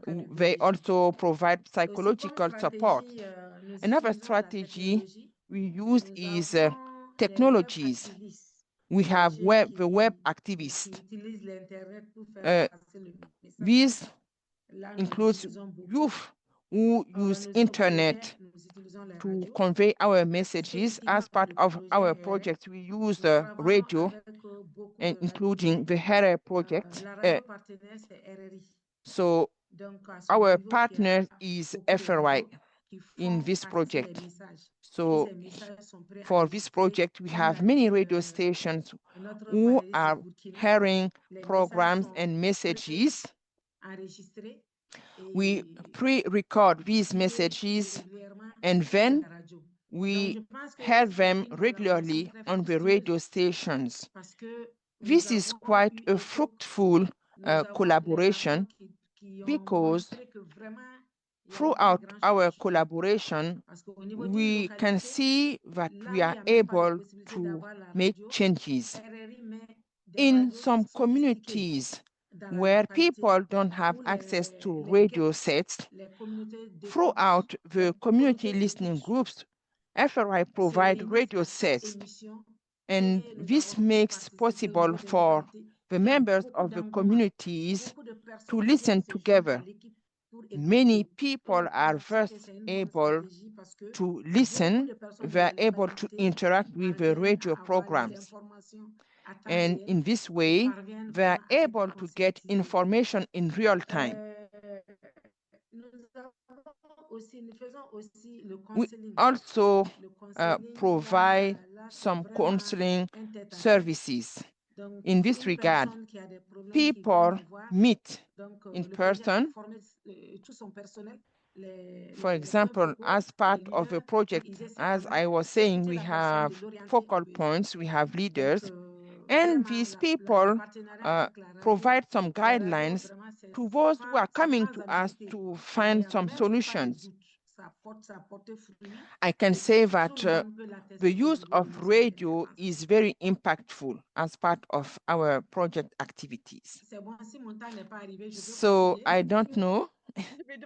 They also provide psychological support. Another strategy we use is technologies. We have the web activists. This includes youth who use internet to convey our messages. As part of our project, we use the radio, and including the HERA project. So our partner is FRY in this project. So for this project, we have many radio stations who are hearing programs and messages. We pre-record these messages and then we hear them regularly on the radio stations. This is quite a fruitful collaboration because throughout our collaboration, we can see that we are able to make changes. In some communities where people don't have access to radio sets, throughout the community listening groups, FRI provide radio sets, and this makes possible for the members of the communities to listen together. Many people are first able to listen, they're able to interact with the radio programs. And in this way, they're able to get information in real time. We also provide some counseling services. In this regard, people meet in person. For example, as part of a project, as I was saying, we have focal points, we have leaders, and these people provide some guidelines to those who are coming to us to find some solutions. I can say that the use of radio is very impactful as part of our project activities. So I don't know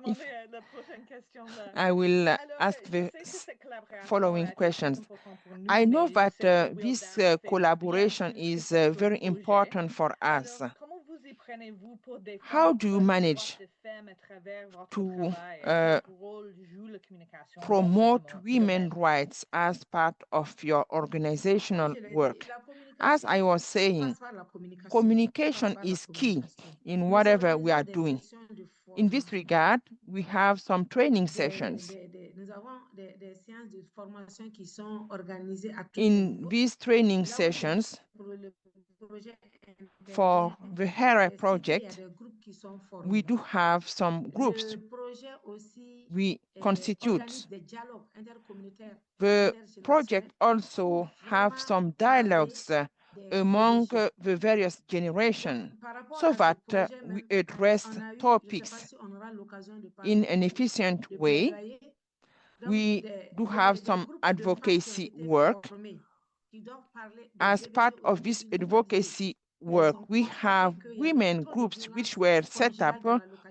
if I will ask the following questions. I know that this collaboration is very important for us. How do you manage to promote women's rights as part of your organizational work? As I was saying, communication is key in whatever we are doing. In this regard, we have some training sessions. In these training sessions, for the HERA project, we do have some groups we constitute. The project also have some dialogues among the various generations so that we address topics in an efficient way. we do have some advocacy work. As part of this advocacy work, we have women groups which were set up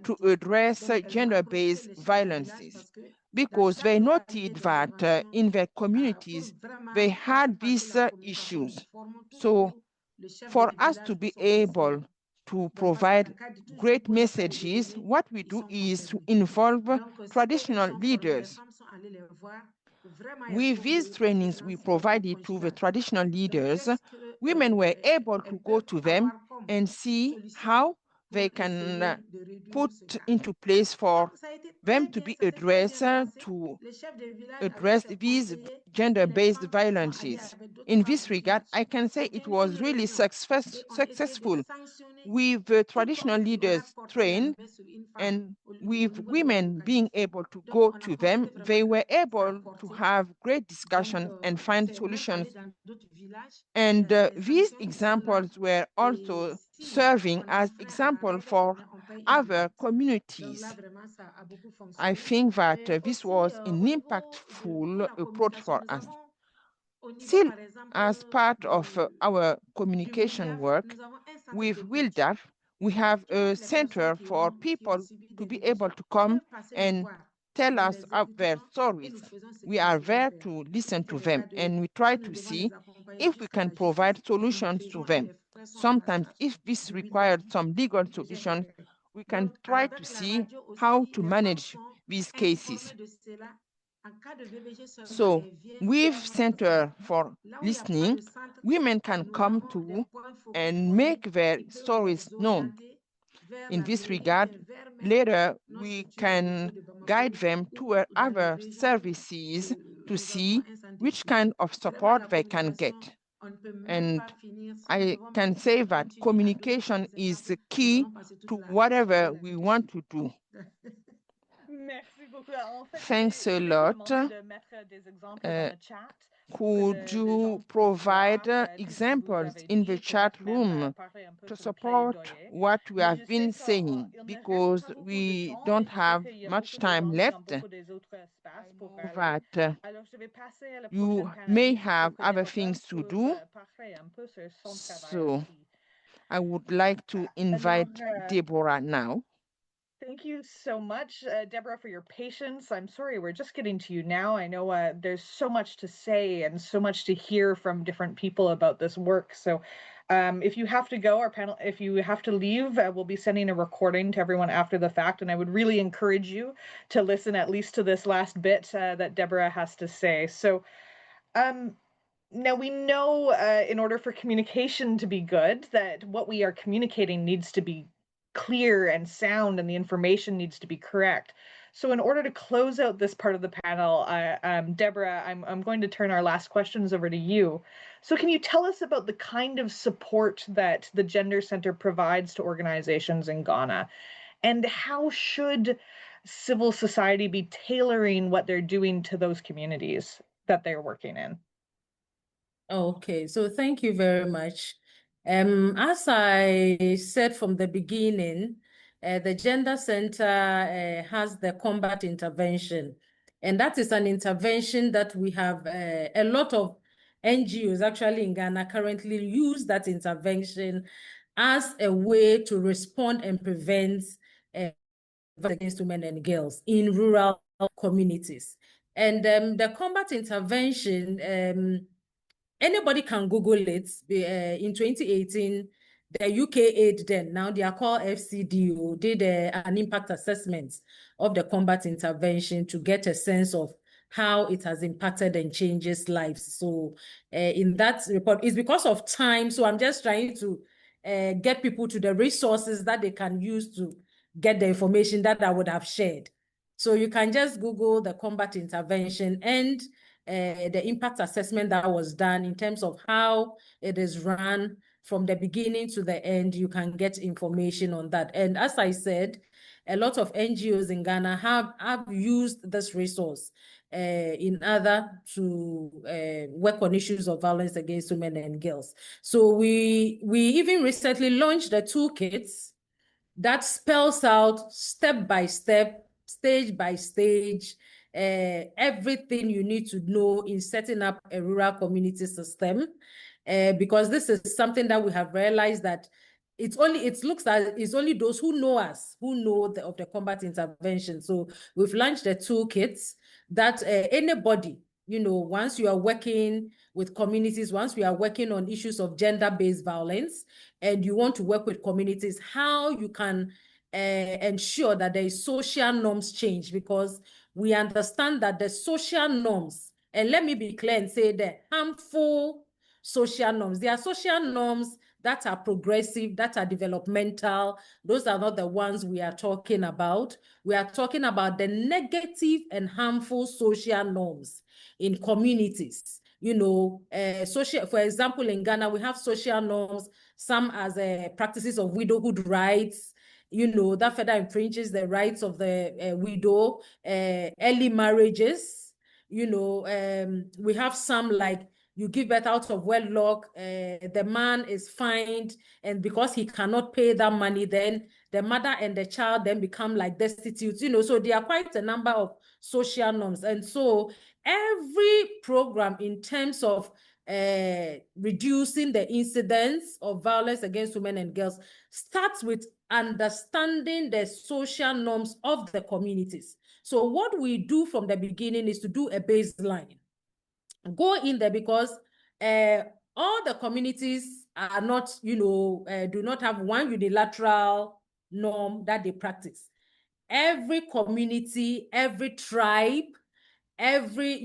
to address gender-based violences, because they noted that in their communities, they had these issues. So for us to be able to provide great messages, what we do is to involve traditional leaders. With these trainings we provided to the traditional leaders, women were able to go to them and see how they can put into place for them to be addressed to address these gender-based violences. In this regard, I can say it was really successful with traditional leaders trained, and with women being able to go to them, they were able to have great discussion and find solutions. And these examples were also serving as example for other communities. I think that this was an impactful approach for us. Still, as part of our communication work with WILDAF, we have a center for people to be able to come and tell us their stories. We are there to listen to them, and we try to see if we can provide solutions to them. Sometimes, if this requires some legal solutions, we can try to see how to manage these cases. So with Center for Listening, women can come to and make their stories known. In this regard, later we can guide them to other services to see which kind of support they can get. And I can say that communication is the key to whatever we want to do. Thanks a lot. Could you provide examples in the chat room to support what we have been saying, because we don't have much time left? That you may have other things to do. So I would like to invite Deborah now. Thank you so much, Deborah, for your patience. I'm sorry, we're just getting to you now. I know there's so much to say and so much to hear from different people about this work. So if you have to go, our panel, if you have to leave, we'll be sending a recording to everyone after the fact. And I would really encourage you to listen at least to this last bit that Deborah has to say. So now we know in order for communication to be good, that what we are communicating needs to be clear and sound, and the information needs to be correct. So in order to close out this part of the panel, Deborah, I'm going to turn our last questions over to you. So can you tell us about the kind of support that the Gender Center provides to organizations in Ghana? And how should civil society be tailoring what they're doing to those communities that they're working in? Okay, so thank you very much. As I said from the beginning, the Gender Center has the combat intervention, and that is an intervention that we have a lot of NGOs actually in Ghana currently use that intervention as a way to respond and prevent against women and girls in rural communities. And the combat intervention, anybody can Google it. In 2018, the UK aid then, now they are called FCDO, did an impact assessment of the combat intervention to get a sense of how it has impacted and changes lives. So in that report, it's because of time. So I'm just trying to get people to the resources that they can use to get the information that I would have shared. So you can just Google the combat intervention and the impact assessment that was done in terms of how it is run from the beginning to the end. You can get information on that. And as I said, a lot of NGOs in Ghana have used this resource in order to work on issues of violence against women and girls. So we even recently launched the toolkits that spells out step by step, stage by stage, everything you need to know in setting up a rural community system, because this is something that we have realized that it looks like it's only those who know us, who know of the combat intervention. So we've launched the toolkits that anybody, once you are working with communities, once we are working on issues of gender-based violence, and you want to work with communities, how you can ensure that there is social norms change, because we understand that the social norms, and let me be clear and say the harmful social norms, there are social norms that are progressive, that are developmental. Those are not the ones we are talking about. We are talking about the negative and harmful social norms in communities. Social, for example, in Ghana, we have social norms, some as practices of widowhood rights, that further infringes the rights of the widow, early marriages. We have some like you give birth out of wedlock, the man is fined, and because he cannot pay that money, then the mother and the child then become like destitute, so there are quite a number of social norms. And so every program in terms of reducing the incidence of violence against women and girls starts with understanding the social norms of the communities. So what we do from the beginning is to do a baseline. Go in there, because all the communities are not, do not have one unilateral norm that they practice. Every community, every tribe, every,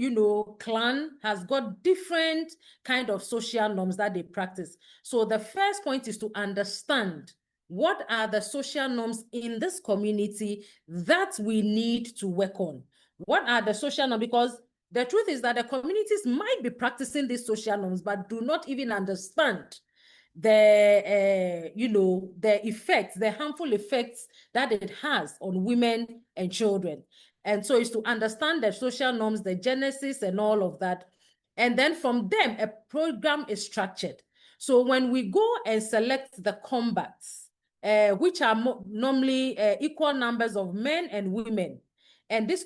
clan has got different kind of social norms that they practice. So the first point is to understand what are the social norms in this community that we need to work on. What are the social norms? Because the truth is that the communities might be practicing these social norms, but do not even understand the effects, the harmful effects that it has on women and children. And so it's to understand the social norms, the genesis and all of that. And then from them, a program is structured. So when we go and select the combats, which are normally equal numbers of men and women, and this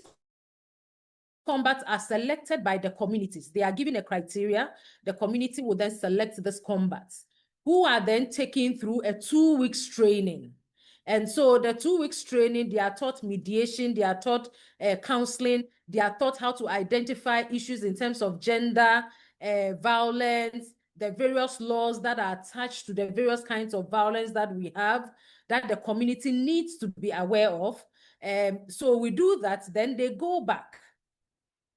combats are selected by the communities. They are given a criteria. The community will then select these combats, who are then taken through a 2 weeks training. And so the 2 weeks training, they are taught mediation, they are taught counseling, they are taught how to identify issues in terms of gender, violence, the various laws that are attached to the various kinds of violence that we have, that the community needs to be aware of. So we do that, then they go back.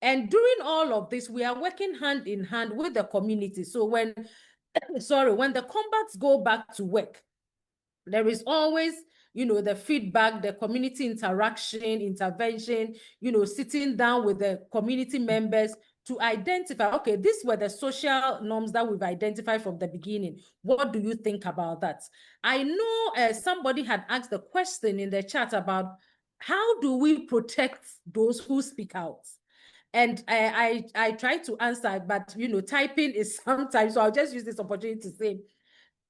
And during all of this, we are working hand in hand with the community. So when the combats go back to work, there is always, the feedback, the community interaction, intervention, sitting down with the community members to identify, okay, these were the social norms that we've identified from the beginning. What do you think about that? I know somebody had asked a question in the chat about how do we protect those who speak out? And I try to answer, but typing is sometimes, so I'll just use this opportunity to say,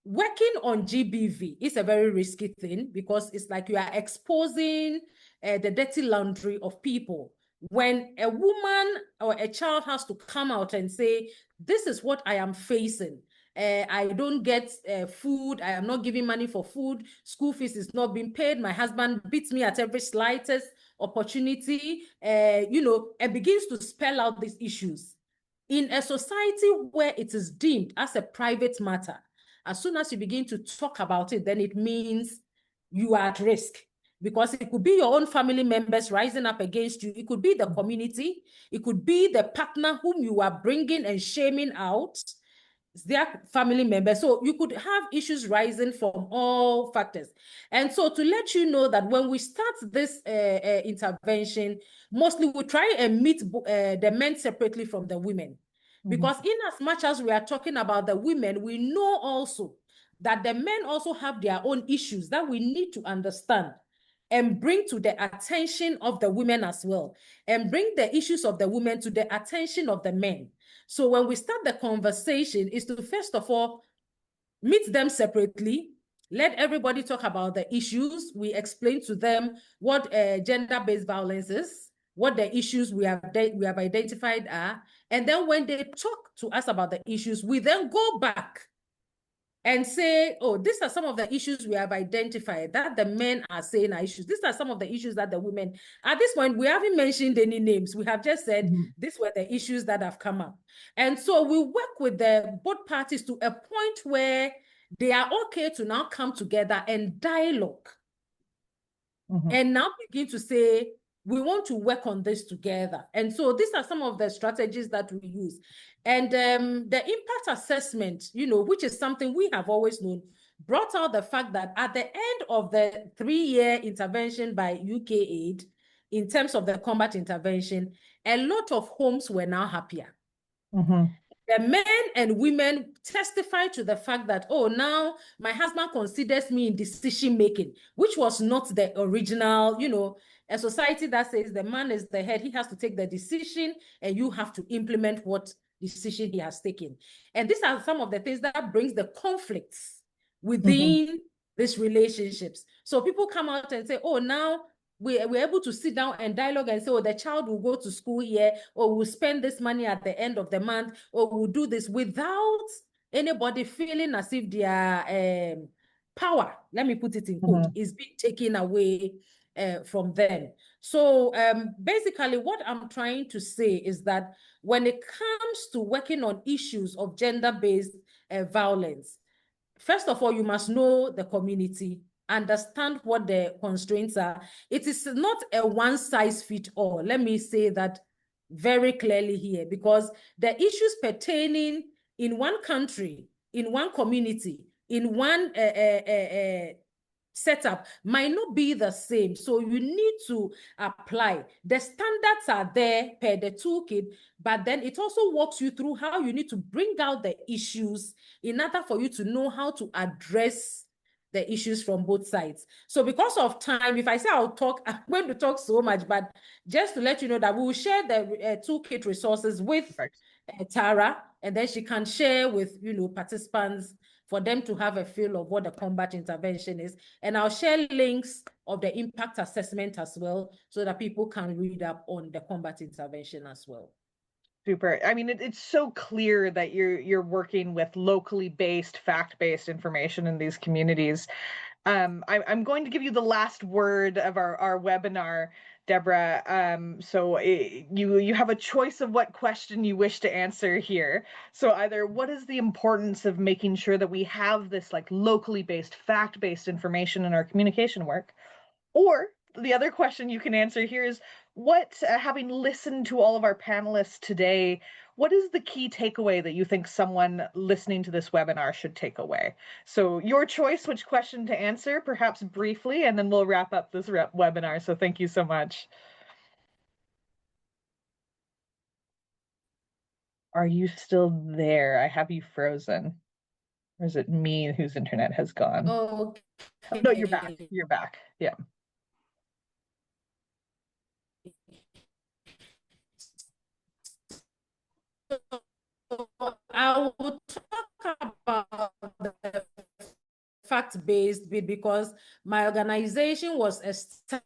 working on GBV is a very risky thing, because it's like you are exposing the dirty laundry of people. When a woman or a child has to come out and say, this is what I am facing. I don't get food. I am not giving money for food. School fees is not being paid. My husband beats me at every slightest opportunity, and begins to spell out these issues. In a society where it is deemed as a private matter, as soon as you begin to talk about it, then it means you are at risk, because it could be your own family members rising up against you. It could be the community. It could be the partner whom you are bringing and shaming out, their family members. So you could have issues rising from all factors. And so to let you know that when we start this intervention, mostly we try and meet the men separately from the women. Because in as much as we are talking about the women, we know also that the men also have their own issues that we need to understand and bring to the attention of the women as well, and bring the issues of the women to the attention of the men. So when we start the conversation, is to first of all meet them separately, let everybody talk about the issues. We explain to them what gender-based violence is, what the issues we have identified are. And then when they talk to us about the issues, we then go back and say, oh, these are some of the issues we have identified that the men are saying are issues. These are some of the issues that the women, at this point, we haven't mentioned any names. We have just said, these were the issues that have come up. And so we work with both parties to a point where they are okay to now come together and dialogue. And now begin to say, we want to work on this together. And so these are some of the strategies that we use. And the impact assessment, which is something we have always known, brought out the fact that at the end of the 3-year intervention by UK Aid, in terms of the combat intervention, a lot of homes were now happier. The men and women testify to the fact that, oh, now my husband considers me in decision-making, which was not the original, a society that says the man is the head, he has to take the decision and you have to implement what decision he has taken. And these are some of the things that brings the conflicts within these relationships. So people come out and say, oh, now we're able to sit down and dialogue and say, oh, the child will go to school here, or we'll spend this money at the end of the month, or we'll do this, without anybody feeling as if their power, let me put it in quote, is being taken away from them. So basically what I'm trying to say is that when it comes to working on issues of gender-based violence, first of all, you must know the community, understand what the constraints are. It is not a one-size-fits-all. Let me say that very clearly here, because the issues pertaining in one country, in one community, in one setup might not be the same. So you need to apply. The standards are there per the toolkit, but then it also walks you through how you need to bring out the issues in order for you to know how to address the issues from both sides. So because of time, if I say I'll talk, I'm going to talk so much, but just to let you know that we will share the toolkit resources with Tara, and then she can share with, participants for them to have a feel of what the combat intervention is. And I'll share links of the impact assessment as well, so that people can read up on the combat intervention as well. Super. I mean, it's so clear that you're working with locally based, fact-based information in these communities. I'm going to give you the last word of our webinar, Deborah. So you have a choice of what question you wish to answer here. So either what is the importance of making sure that we have this like locally based, fact-based information in our communication work, or the other question you can answer here is what, having listened to all of our panelists today, what is the key takeaway that you think someone listening to this webinar should take away? So your choice, which question to answer, perhaps briefly, and then we'll wrap up this webinar. So thank you so much. Are you still there? I have you frozen. Or is it me whose internet has gone? Okay. Oh, no, you're back. You're back. Yeah. I will talk about the fact-based bit because my organization was established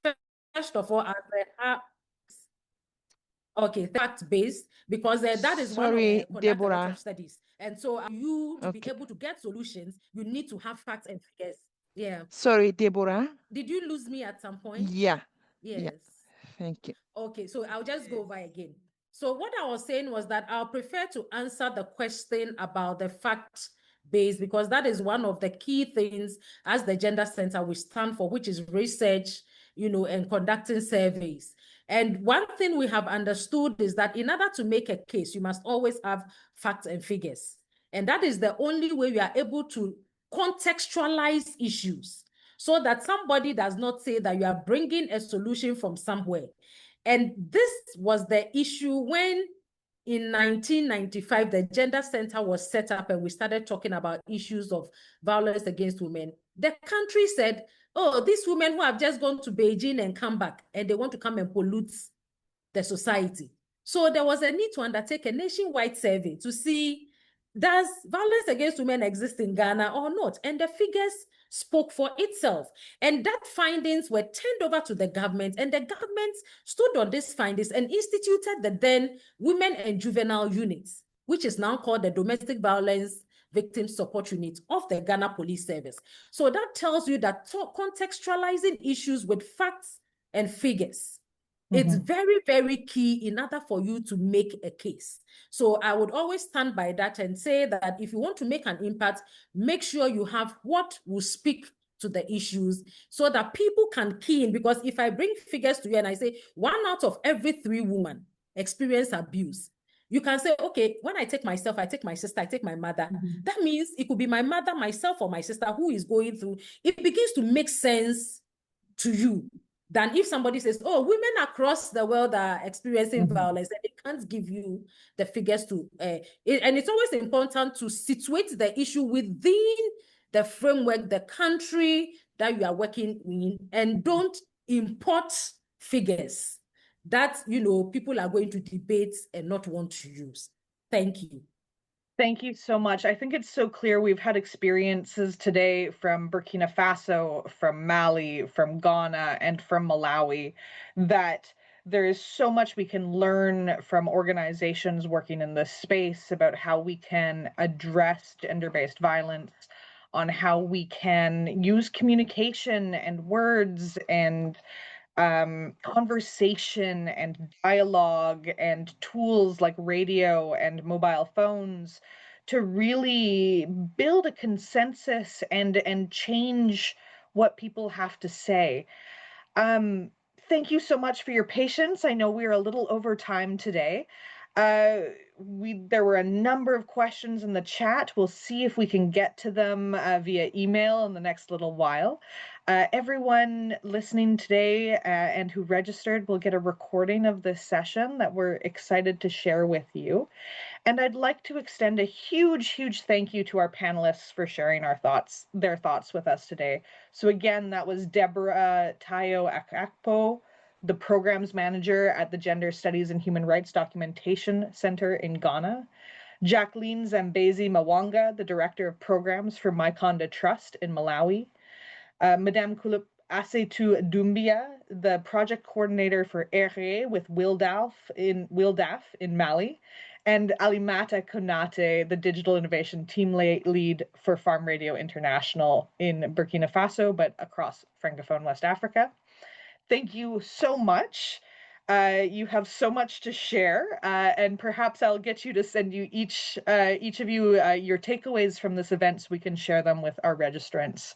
first of all as a fact-based, because that is one of the Deborah. of studies. And so you to be able to get solutions, you need to have facts and figures. Yeah. Sorry, Deborah. Did you lose me at some point? Yeah. Yes. Yeah. Thank you. Okay, so I'll just go over again. So what I was saying was that I'll prefer to answer the question about the fact base, because that is one of the key things as the Gender Center we stand for, which is research, and conducting surveys. And one thing we have understood is that in order to make a case, you must always have facts and figures. And that is the only way we are able to contextualize issues, so that somebody does not say that you are bringing a solution from somewhere. And this was the issue when in 1995, the Gender Center was set up and we started talking about issues of violence against women. The country said, oh, these women who have just gone to Beijing and come back, and they want to come and pollute the society. So there was a need to undertake a nationwide survey to see does violence against women exist in Ghana or not? And the figures spoke for itself. And that findings were turned over to the government, and the government stood on these findings and instituted the then Women and Juvenile Units, which is now called the Domestic Violence Victim Support Unit of the Ghana Police Service. So that tells you that contextualizing issues with facts and figures, it's very, very key in order for you to make a case. So I would always stand by that and say that if you want to make an impact, make sure you have what will speak to the issues so that people can key in. Because if I bring figures to you and I say 1 out of every 3 women experience abuse, you can say, okay, when I take myself, I take my sister, I take my mother. That means it could be my mother, myself, or my sister who is going through. It begins to make sense to you than if somebody says, oh, women across the world are experiencing violence, and they can't give you the figures to, and it's always important to situate the issue within the framework, the country that you are working in, and don't import figures that, people are going to debate and not want to use. Thank you. Thank you so much. I think it's so clear. We've had experiences today from Burkina Faso, from Mali, from Ghana, and from Malawi that there is so much we can learn from organizations working in this space about how we can address gender-based violence, on how we can use communication and words and conversation and dialogue and tools like radio and mobile phones to really build a consensus and change what people have to say. Thank you so much for your patience. I know we're a little over time today. There were a number of questions in the chat. We'll see if we can get to them via email in the next little while. Everyone listening today and who registered will get a recording of this session that we're excited to share with you. And I'd like to extend a huge, huge thank you to our panelists for sharing their thoughts with us today. So again, that was Deborah Tayo Akakpo, the programs manager at the Gender Studies and Human Rights Documentation Center in Ghana; Jacqueline Zambezi Mawanga, the director of programs for MaiKhanda Trust in Malawi; Madame Kulip Asetu Dumbia, the project coordinator for RE with WILDAF in Mali; and Alimata Konate, the digital innovation team lead for Farm Radio International in Burkina Faso, but across Francophone West Africa. Thank you so much. You have so much to share, and perhaps I'll get you to send you each of you your takeaways from this event so we can share them with our registrants.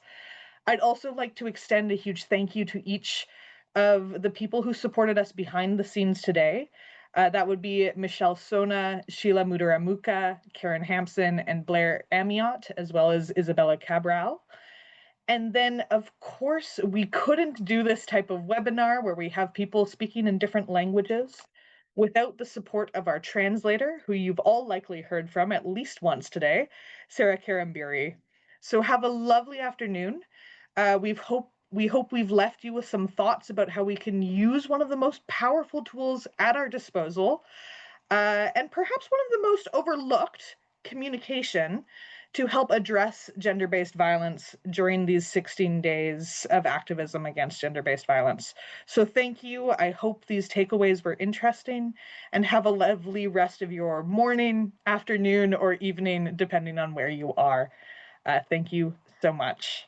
I'd also like to extend a huge thank you to each of the people who supported us behind the scenes today. That would be Michelle Sona, Sheila Mudaramuka, Karen Hampson, and Blair Amiot, as well as Isabella Cabral. And then, of course, we couldn't do this type of webinar where we have people speaking in different languages without the support of our translator, who you've all likely heard from at least once today, Sarah Karambiri. So have a lovely afternoon. We hope we've left you with some thoughts about how we can use one of the most powerful tools at our disposal, and perhaps one of the most overlooked, communication, to help address gender-based violence during these 16 days of activism against gender-based violence. So thank you. I hope these takeaways were interesting, and have a lovely rest of your morning, afternoon, or evening, depending on where you are. Thank you so much.